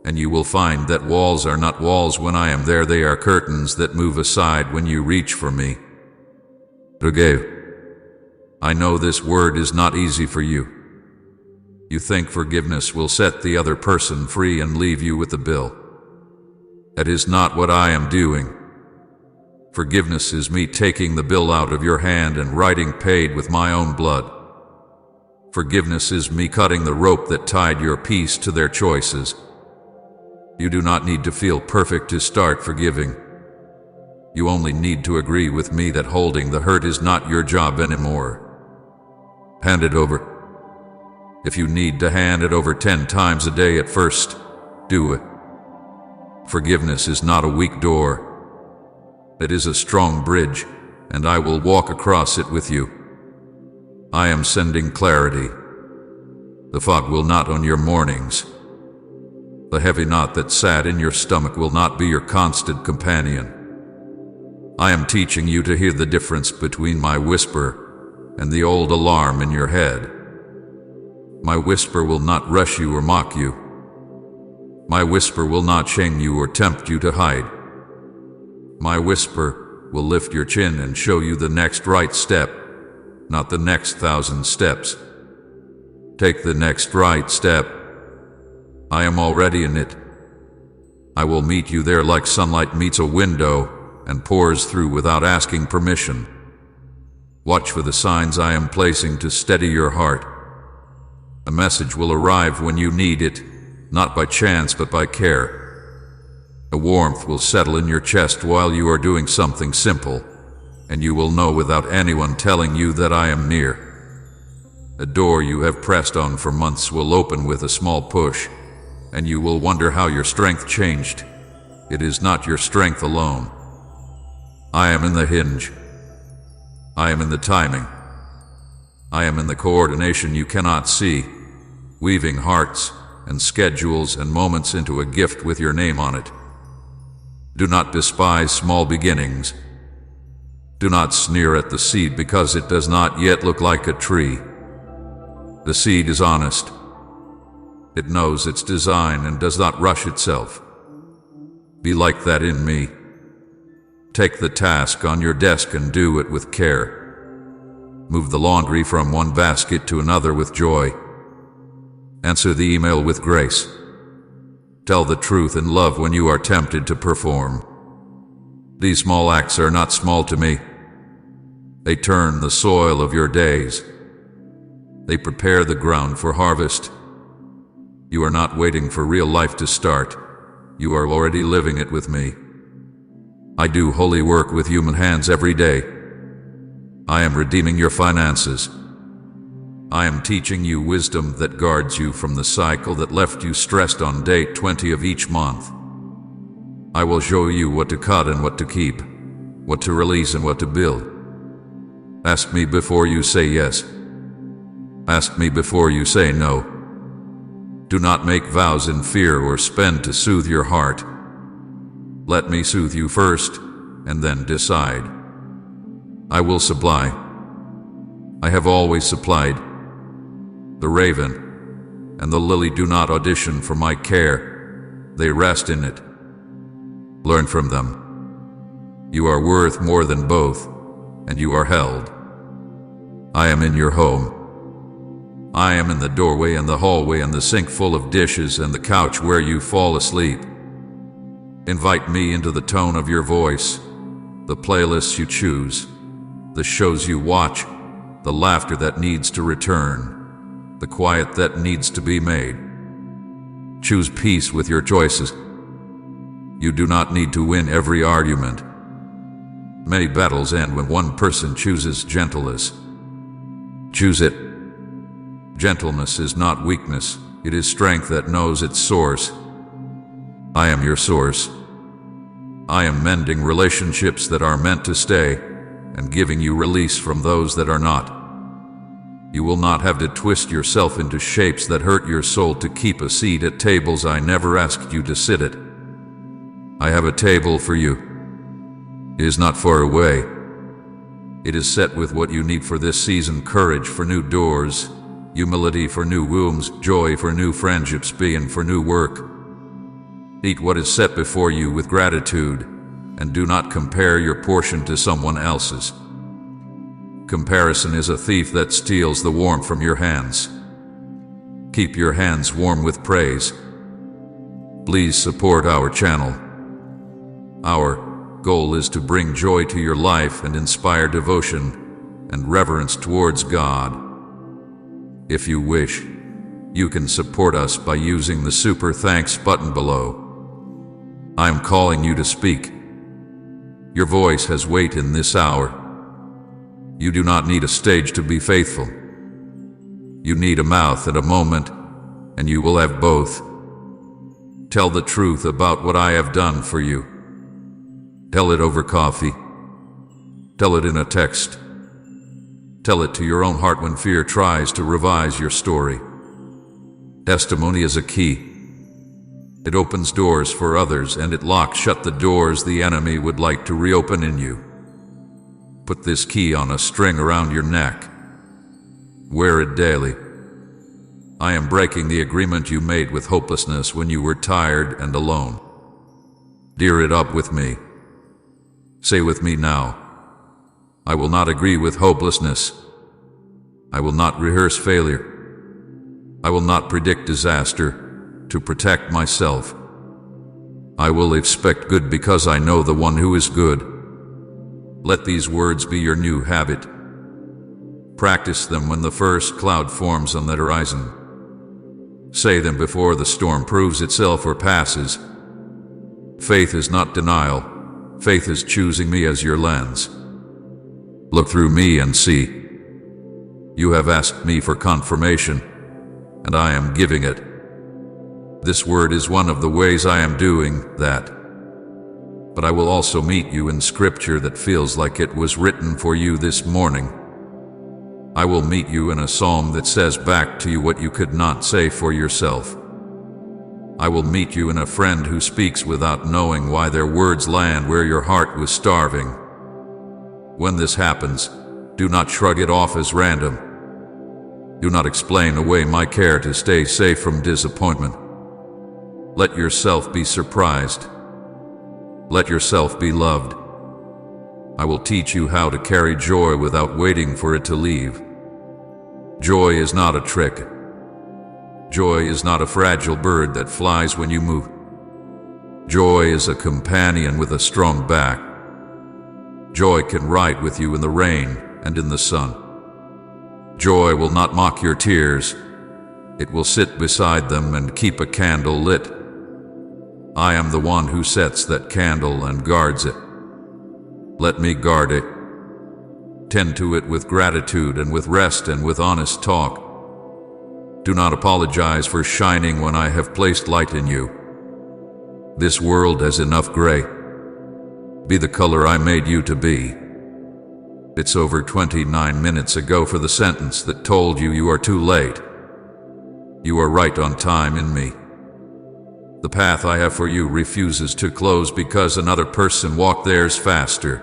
and you will find that walls are not walls when I am there. They are curtains that move aside when you reach for me. Forgive. I know this word is not easy for you. You think forgiveness will set the other person free and leave you with the bill. That is not what I am doing. Forgiveness is me taking the bill out of your hand and writing paid with my own blood. Forgiveness is me cutting the rope that tied your peace to their choices. You do not need to feel perfect to start forgiving. You only need to agree with me that holding the hurt is not your job anymore. Hand it over. If you need to hand it over 10 times a day at first, do it. Forgiveness is not a weak door. It is a strong bridge, and I will walk across it with you. I am sending clarity. The fog will not own your mornings. The heavy knot that sat in your stomach will not be your constant companion. I am teaching you to hear the difference between my whisper and the old alarm in your head. My whisper will not rush you or mock you. My whisper will not shame you or tempt you to hide. My whisper will lift your chin and show you the next right step, not the next 1,000 steps. Take the next right step. I am already in it, I will meet you there like sunlight meets a window and pours through without asking permission. Watch for the signs I am placing to steady your heart. A message will arrive when you need it, not by chance but by care. A warmth will settle in your chest while you are doing something simple, and you will know without anyone telling you that I am near. A door you have pressed on for months will open with a small push, and you will wonder how your strength changed. It is not your strength alone. I am in the hinge. I am in the timing. I am in the coordination you cannot see, weaving hearts and schedules and moments into a gift with your name on it. Do not despise small beginnings. Do not sneer at the seed because it does not yet look like a tree. The seed is honest. It knows its design and does not rush itself. Be like that in me. Take the task on your desk and do it with care. Move the laundry from one basket to another with joy. Answer the email with grace. Tell the truth in love when you are tempted to perform. These small acts are not small to me. They turn the soil of your days. They prepare the ground for harvest. You are not waiting for real life to start. You are already living it with me. I do holy work with human hands every day. I am redeeming your finances. I am teaching you wisdom that guards you from the cycle that left you stressed on day 20 of each month. I will show you what to cut and what to keep, what to release and what to build. Ask me before you say yes. Ask me before you say no. Do not make vows in fear or spend to soothe your heart. Let me soothe you first, and then decide. I will supply. I have always supplied. The raven and the lily do not audition for my care. They rest in it. Learn from them. You are worth more than both, and you are held. I am in your home. I am in the doorway and the hallway and the sink full of dishes and the couch where you fall asleep. Invite me into the tone of your voice, the playlists you choose, the shows you watch, the laughter that needs to return, the quiet that needs to be made. Choose peace with your choices. You do not need to win every argument. Many battles end when one person chooses gentleness. Choose it. Gentleness is not weakness, it is strength that knows its source. I am your source. I am mending relationships that are meant to stay and giving you release from those that are not. You will not have to twist yourself into shapes that hurt your soul to keep a seat at tables I never asked you to sit at. I have a table for you. It is not far away. It is set with what you need for this season: courage for new doors, humility for new wombs, joy for new friendships, being for new work. Eat what is set before you with gratitude, and do not compare your portion to someone else's. Comparison is a thief that steals the warmth from your hands. Keep your hands warm with praise. Please support our channel. Our goal is to bring joy to your life and inspire devotion and reverence towards God. If you wish, you can support us by using the Super Thanks button below. I am calling you to speak. Your voice has weight in this hour. You do not need a stage to be faithful. You need a mouth and a moment, and you will have both. Tell the truth about what I have done for you. Tell it over coffee. Tell it in a text. Tell it to your own heart when fear tries to revise your story. Testimony is a key. It opens doors for others and it locks shut the doors the enemy would like to reopen in you. Put this key on a string around your neck. Wear it daily. I am breaking the agreement you made with hopelessness when you were tired and alone. Dear it up with me. Say with me now, I will not agree with hopelessness. I will not rehearse failure. I will not predict disaster to protect myself. I will expect good because I know the one who is good. Let these words be your new habit. Practice them when the first cloud forms on the horizon. Say them before the storm proves itself or passes. Faith is not denial. Faith is choosing me as your lens. Look through me and see. You have asked me for confirmation, and I am giving it. This word is one of the ways I am doing that. But I will also meet you in scripture that feels like it was written for you this morning. I will meet you in a psalm that says back to you what you could not say for yourself. I will meet you in a friend who speaks without knowing why their words land where your heart was starving. When this happens, do not shrug it off as random. Do not explain away my care to stay safe from disappointment. Let yourself be surprised. Let yourself be loved. I will teach you how to carry joy without waiting for it to leave. Joy is not a trick. Joy is not a fragile bird that flies when you move. Joy is a companion with a strong back. Joy can ride with you in the rain and in the sun. Joy will not mock your tears. It will sit beside them and keep a candle lit. I am the one who sets that candle and guards it. Let me guard it. Tend to it with gratitude and with rest and with honest talk. Do not apologize for shining when I have placed light in you. This world has enough gray. Be the color I made you to be. It's over 29 minutes ago for the sentence that told you you are too late. You are right on time in me. The path I have for you refuses to close because another person walked theirs faster.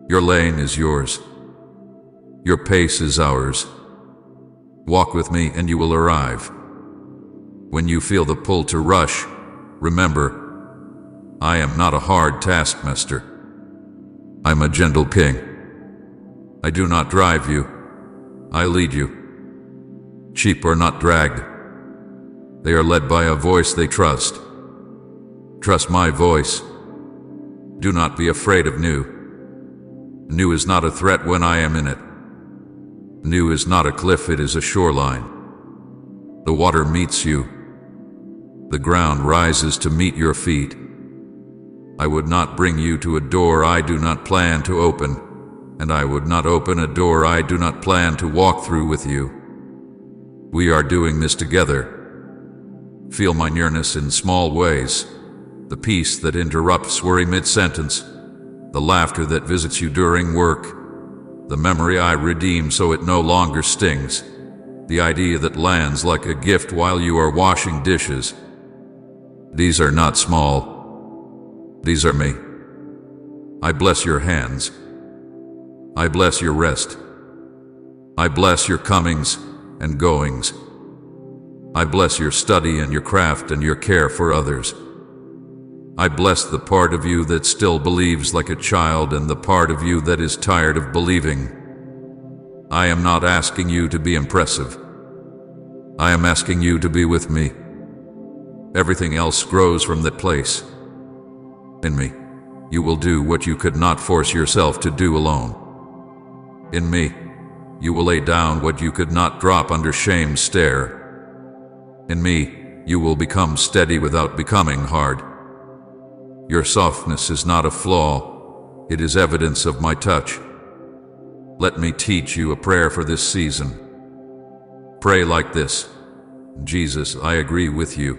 Your lane is yours. Your pace is ours. Walk with me and you will arrive. When you feel the pull to rush, remember, I am not a hard taskmaster. I'm a gentle king. I do not drive you. I lead you. Sheep are not dragged. They are led by a voice they trust. Trust my voice. Do not be afraid of new. New is not a threat when I am in it. New is not a cliff, it is a shoreline. The water meets you. The ground rises to meet your feet. I would not bring you to a door I do not plan to open, and I would not open a door I do not plan to walk through with you. We are doing this together. Feel my nearness in small ways, the peace that interrupts worry mid-sentence, the laughter that visits you during work, the memory I redeem so it no longer stings, the idea that lands like a gift while you are washing dishes. These are not small. These are me. I bless your hands. I bless your rest. I bless your comings and goings. I bless your study and your craft and your care for others. I bless the part of you that still believes like a child and the part of you that is tired of believing. I am not asking you to be impressive. I am asking you to be with me. Everything else grows from that place. In me, you will do what you could not force yourself to do alone. In me, you will lay down what you could not drop under shame's stare. In me, you will become steady without becoming hard. Your softness is not a flaw, it is evidence of my touch. Let me teach you a prayer for this season. Pray like this: Jesus, I agree with you.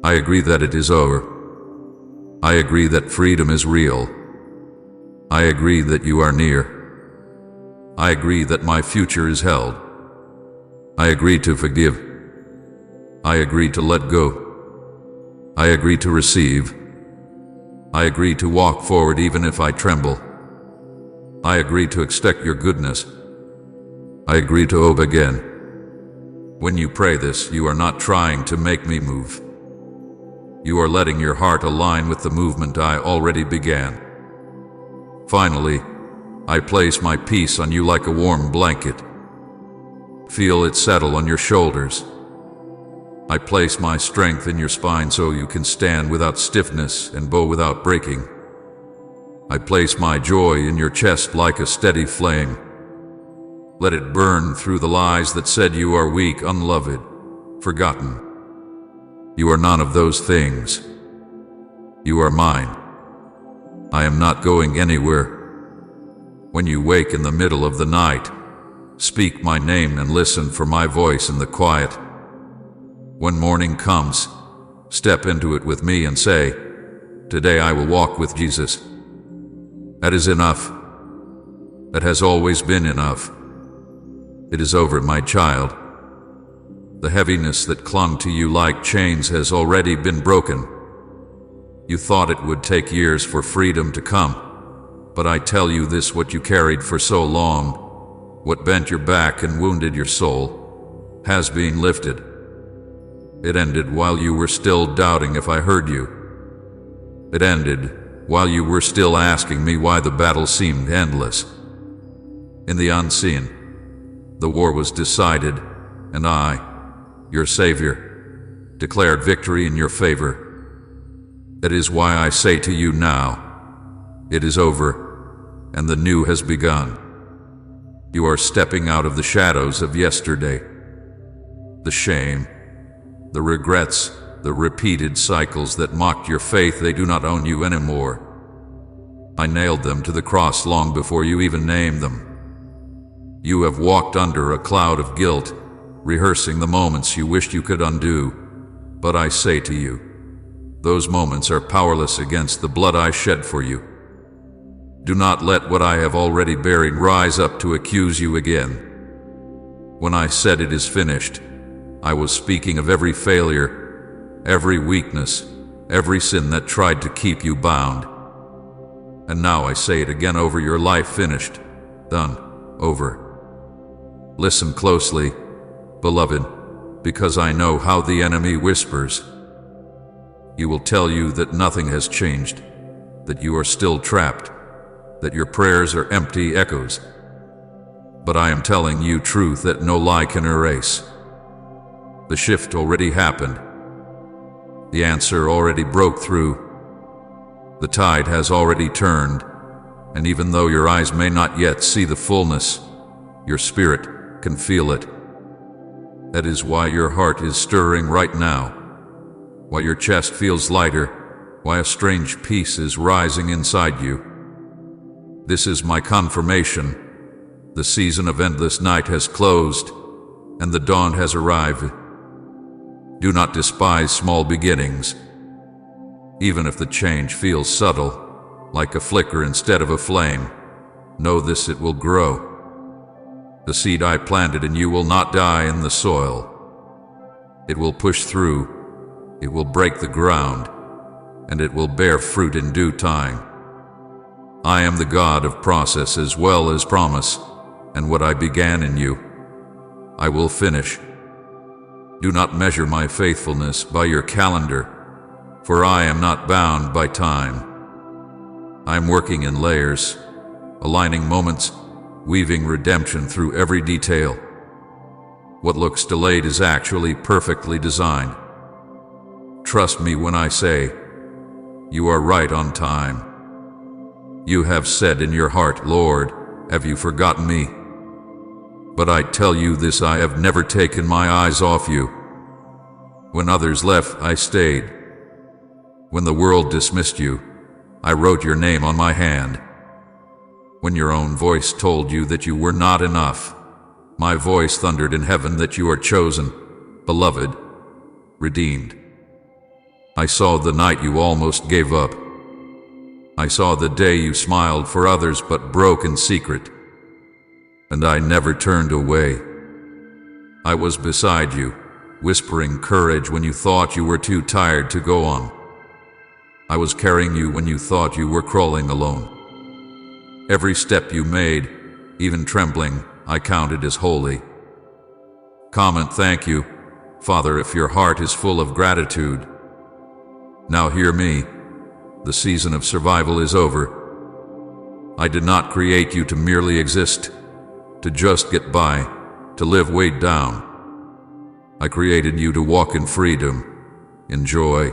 I agree that it is over. I agree that freedom is real. I agree that you are near. I agree that my future is held. I agree to forgive. I agree to let go. I agree to receive. I agree to walk forward even if I tremble. I agree to expect your goodness. I agree to hope again. When you pray this, you are not trying to make me move. You are letting your heart align with the movement I already began. Finally, I place my peace on you like a warm blanket. Feel it settle on your shoulders. I place my strength in your spine so you can stand without stiffness and bow without breaking. I place my joy in your chest like a steady flame. Let it burn through the lies that said you are weak, unloved, forgotten. You are none of those things. You are mine. I am not going anywhere. When you wake in the middle of the night, speak my name and listen for my voice in the quiet. When morning comes, step into it with me and say, "Today I will walk with Jesus." That is enough. That has always been enough. It is over, my child. The heaviness that clung to you like chains has already been broken. You thought it would take years for freedom to come, but I tell you this: what you carried for so long, what bent your back and wounded your soul, has been lifted. It ended while you were still doubting if I heard you. It ended while you were still asking me why the battle seemed endless. In the unseen, the war was decided, and I, your Savior, declared victory in your favor. That is why I say to you now, it is over, and the new has begun. You are stepping out of the shadows of yesterday. The shame, the regrets, the repeated cycles that mocked your faith, they do not own you anymore. I nailed them to the cross long before you even named them. You have walked under a cloud of guilt, rehearsing the moments you wished you could undo. But I say to you, those moments are powerless against the blood I shed for you. Do not let what I have already buried rise up to accuse you again. When I said it is finished, I was speaking of every failure, every weakness, every sin that tried to keep you bound. And now I say it again over your life: finished, done, over. Listen closely, beloved, because I know how the enemy whispers. He will tell you that nothing has changed, that you are still trapped, that your prayers are empty echoes. But I am telling you truth that no lie can erase. The shift already happened. The answer already broke through. The tide has already turned, and even though your eyes may not yet see the fullness, your spirit can feel it. That is why your heart is stirring right now, why your chest feels lighter, why a strange peace is rising inside you. This is my confirmation. The season of endless night has closed, and the dawn has arrived. Do not despise small beginnings. Even if the change feels subtle, like a flicker instead of a flame, know this: it will grow. The seed I planted in you will not die in the soil. It will push through, it will break the ground, and it will bear fruit in due time. I am the God of process as well as promise, and what I began in you, I will finish. Do not measure my faithfulness by your calendar, for I am not bound by time. I am working in layers, aligning moments, weaving redemption through every detail. What looks delayed is actually perfectly designed. Trust me when I say, you are right on time. You have said in your heart, "Lord, have you forgotten me?" But I tell you this: I have never taken my eyes off you. When others left, I stayed. When the world dismissed you, I wrote your name on my hand. When your own voice told you that you were not enough, my voice thundered in heaven that you are chosen, beloved, redeemed. I saw the night you almost gave up. I saw the day you smiled for others but broke in secret. And I never turned away. I was beside you, whispering courage when you thought you were too tired to go on. I was carrying you when you thought you were crawling alone. Every step you made, even trembling, I counted as holy. Comment "Thank you, Father," if your heart is full of gratitude. Now hear me. The season of survival is over. I did not create you to merely exist, to just get by, to live weighed down. I created you to walk in freedom, in joy,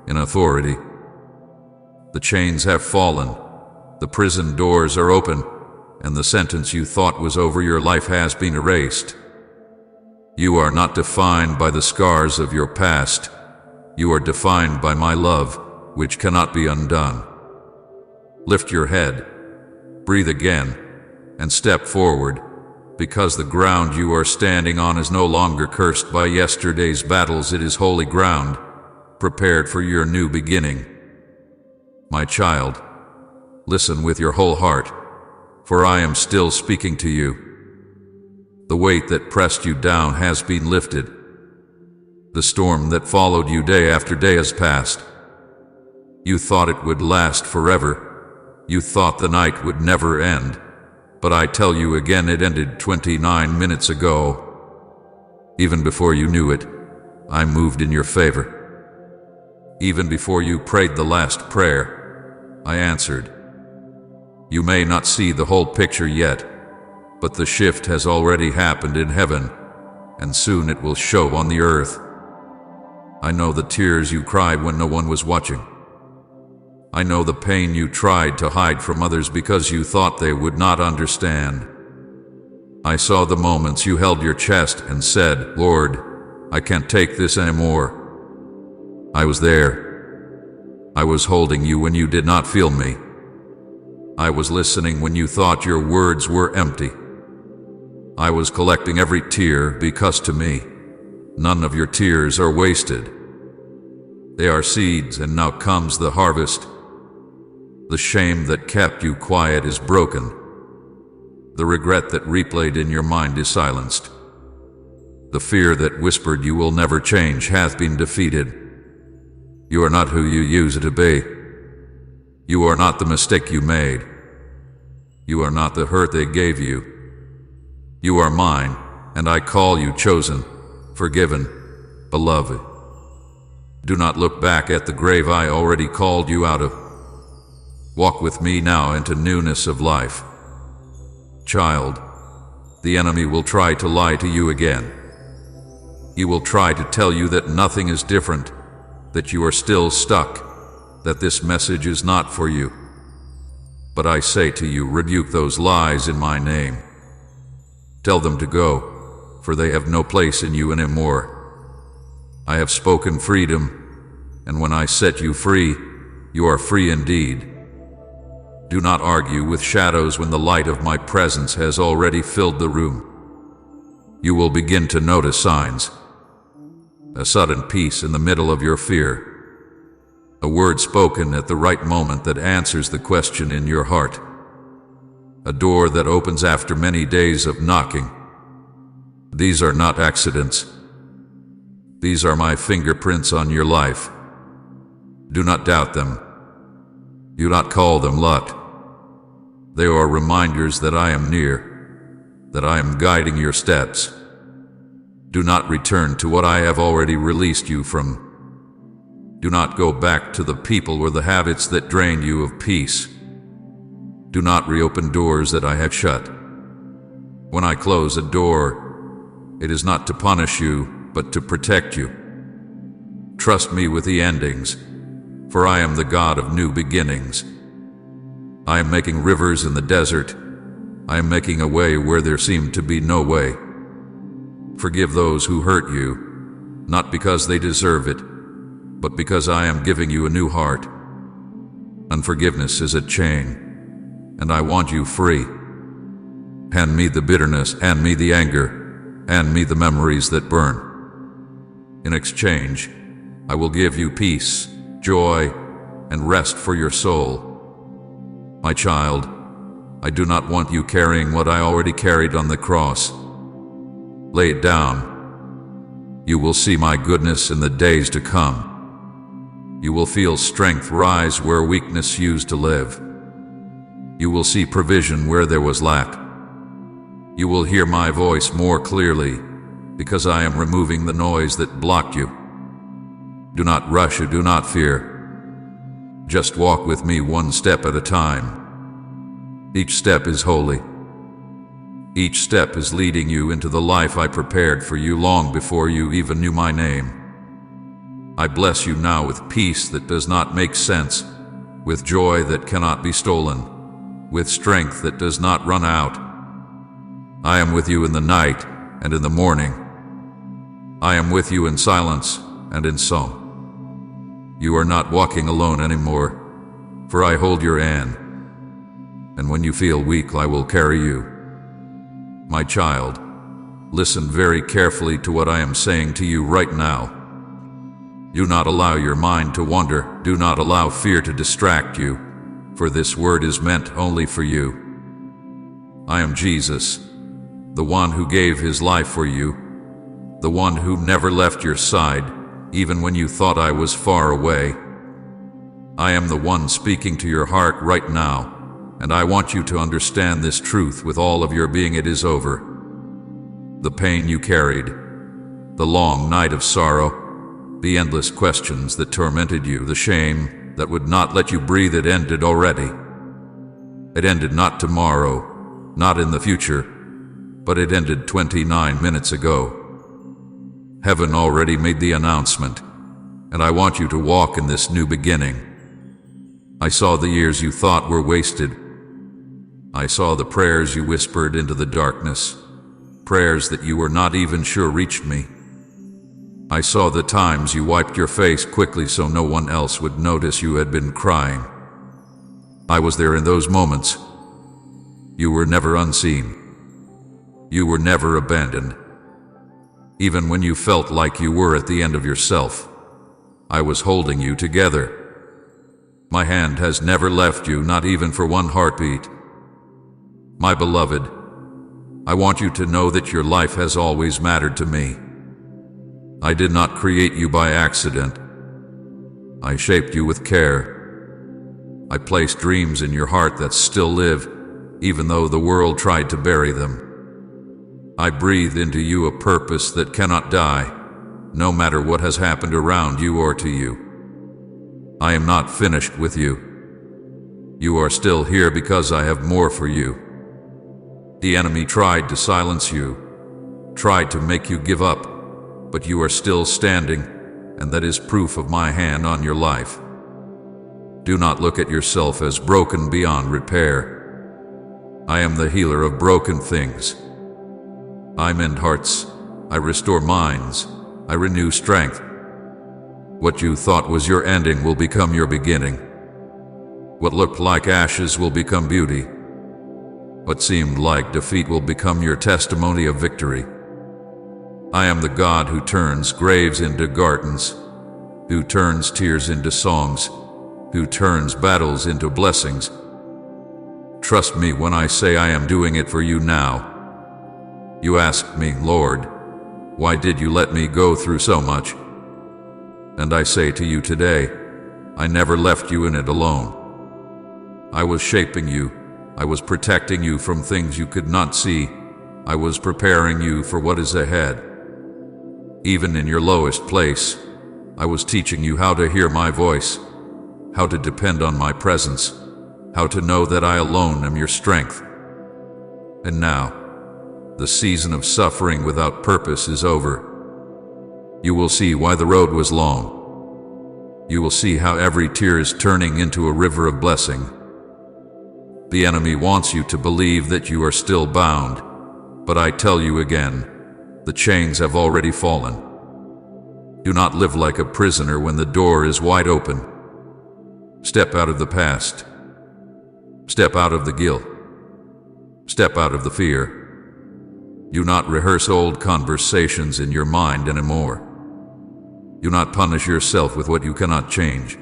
in authority. The chains have fallen, the prison doors are open, and the sentence you thought was over your life has been erased. You are not defined by the scars of your past. You are defined by my love, which cannot be undone. Lift your head, breathe again, and step forward, because the ground you are standing on is no longer cursed by yesterday's battles. It is holy ground, prepared for your new beginning. My child, listen with your whole heart, for I am still speaking to you. The weight that pressed you down has been lifted. The storm that followed you day after day has passed. You thought it would last forever. You thought the night would never end. But I tell you again, it ended 29 minutes ago. Even before you knew it, I moved in your favor. Even before you prayed the last prayer, I answered. You may not see the whole picture yet, but the shift has already happened in heaven, and soon it will show on the earth. I know the tears you cried when no one was watching. I know the pain you tried to hide from others because you thought they would not understand. I saw the moments you held your chest and said, Lord, I can't take this anymore. I was there. I was holding you when you did not feel me. I was listening when you thought your words were empty. I was collecting every tear because to me, none of your tears are wasted. They are seeds, and now comes the harvest. The shame that kept you quiet is broken. The regret that replayed in your mind is silenced. The fear that whispered you will never change hath been defeated. You are not who you used to be. You are not the mistake you made. You are not the hurt they gave you. You are mine, and I call you chosen, forgiven, beloved. Do not look back at the grave I already called you out of. Walk with me now into newness of life. Child, the enemy will try to lie to you again. He will try to tell you that nothing is different, that you are still stuck, that this message is not for you. But I say to you, rebuke those lies in my name. Tell them to go, for they have no place in you anymore. I have spoken freedom, and when I set you free, you are free indeed. Do not argue with shadows when the light of my presence has already filled the room. You will begin to notice signs. A sudden peace in the middle of your fear. A word spoken at the right moment that answers the question in your heart. A door that opens after many days of knocking. These are not accidents. These are my fingerprints on your life. Do not doubt them. Do not call them luck. They are reminders that I am near, that I am guiding your steps. Do not return to what I have already released you from. Do not go back to the people or the habits that drain you of peace. Do not reopen doors that I have shut. When I close a door, it is not to punish you, but to protect you. Trust me with the endings, for I am the God of new beginnings. I am making rivers in the desert. I am making a way where there seemed to be no way. Forgive those who hurt you, not because they deserve it, but because I am giving you a new heart. Unforgiveness is a chain, and I want you free. Hand me the bitterness, hand me the anger, hand me the memories that burn. In exchange, I will give you peace, joy, and rest for your soul. My child, I do not want you carrying what I already carried on the cross. Lay it down. You will see my goodness in the days to come. You will feel strength rise where weakness used to live. You will see provision where there was lack. You will hear my voice more clearly, because I am removing the noise that blocked you. Do not rush or do not fear. Just walk with me one step at a time. Each step is holy. Each step is leading you into the life I prepared for you long before you even knew my name. I bless you now with peace that does not make sense, with joy that cannot be stolen, with strength that does not run out. I am with you in the night and in the morning. I am with you in silence and in song. You are not walking alone anymore, for I hold your hand, and when you feel weak, I will carry you. My child, listen very carefully to what I am saying to you right now. Do not allow your mind to wander. Do not allow fear to distract you, for this word is meant only for you. I am Jesus, the one who gave his life for you, the one who never left your side, even when you thought I was far away. I am the one speaking to your heart right now, and I want you to understand this truth with all of your being. It is over. The pain you carried, the long night of sorrow, the endless questions that tormented you, the shame that would not let you breathe, it ended already. It ended not tomorrow, not in the future, but it ended 29 minutes ago. Heaven already made the announcement, and I want you to walk in this new beginning. I saw the years you thought were wasted. I saw the prayers you whispered into the darkness, prayers that you were not even sure reached me. I saw the times you wiped your face quickly so no one else would notice you had been crying. I was there in those moments. You were never unseen. You were never abandoned. Even when you felt like you were at the end of yourself, I was holding you together. My hand has never left you, not even for one heartbeat. My beloved, I want you to know that your life has always mattered to me. I did not create you by accident. I shaped you with care. I placed dreams in your heart that still live, even though the world tried to bury them. I breathed into you a purpose that cannot die, no matter what has happened around you or to you. I am not finished with you. You are still here because I have more for you. The enemy tried to silence you, tried to make you give up, but you are still standing, and that is proof of my hand on your life. Do not look at yourself as broken beyond repair. I am the healer of broken things. I mend hearts, I restore minds, I renew strength. What you thought was your ending will become your beginning. What looked like ashes will become beauty. What seemed like defeat will become your testimony of victory. I am the God who turns graves into gardens, who turns tears into songs, who turns battles into blessings. Trust me when I say I am doing it for you now. You asked me, Lord, why did you let me go through so much? And I say to you today, I never left you in it alone. I was shaping you. I was protecting you from things you could not see. I was preparing you for what is ahead. Even in your lowest place, I was teaching you how to hear my voice, how to depend on my presence, how to know that I alone am your strength. And now, the season of suffering without purpose is over. You will see why the road was long. You will see how every tear is turning into a river of blessing. The enemy wants you to believe that you are still bound, but I tell you again, the chains have already fallen. Do not live like a prisoner when the door is wide open. Step out of the past. Step out of the guilt. Step out of the fear. Do not rehearse old conversations in your mind anymore. Do not punish yourself with what you cannot change.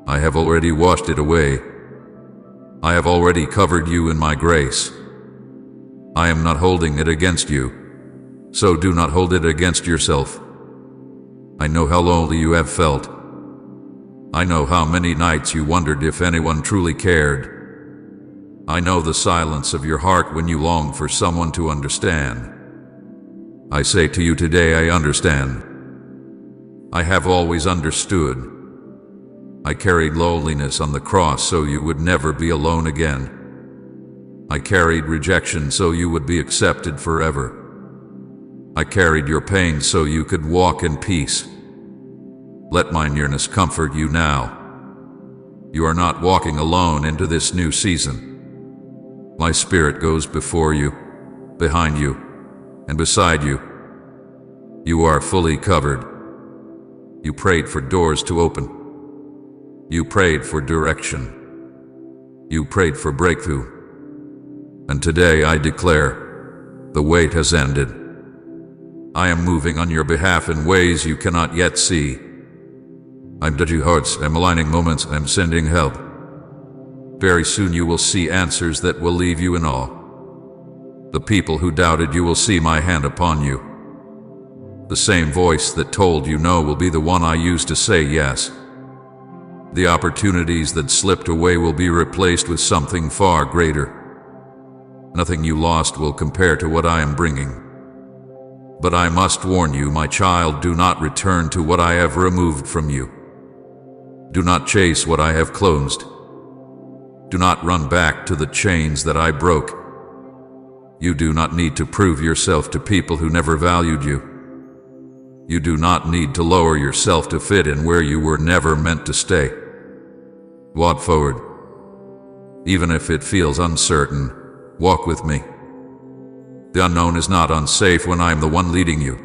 I have already washed it away. I have already covered you in my grace. I am not holding it against you, so do not hold it against yourself. I know how lonely you have felt. I know how many nights you wondered if anyone truly cared. I know the silence of your heart when you long for someone to understand. I say to you today, I understand. I have always understood. I carried loneliness on the cross so you would never be alone again. I carried rejection so you would be accepted forever. I carried your pain so you could walk in peace. Let my nearness comfort you now. You are not walking alone into this new season. My Spirit goes before you, behind you, and beside you. You are fully covered. You prayed for doors to open. You prayed for direction. You prayed for breakthrough. And today I declare, the wait has ended. I am moving on your behalf in ways you cannot yet see. I'm touching hearts, I'm aligning moments, I'm sending help. Very soon you will see answers that will leave you in awe. The people who doubted you will see my hand upon you. The same voice that told you no will be the one I use to say yes. The opportunities that slipped away will be replaced with something far greater. Nothing you lost will compare to what I am bringing. But I must warn you, my child, do not return to what I have removed from you. Do not chase what I have closed. Do not run back to the chains that I broke. You do not need to prove yourself to people who never valued you. You do not need to lower yourself to fit in where you were never meant to stay. Walk forward. Even if it feels uncertain, walk with me. The unknown is not unsafe when I am the one leading you.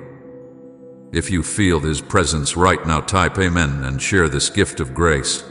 If you feel His presence right now, type Amen and share this gift of grace.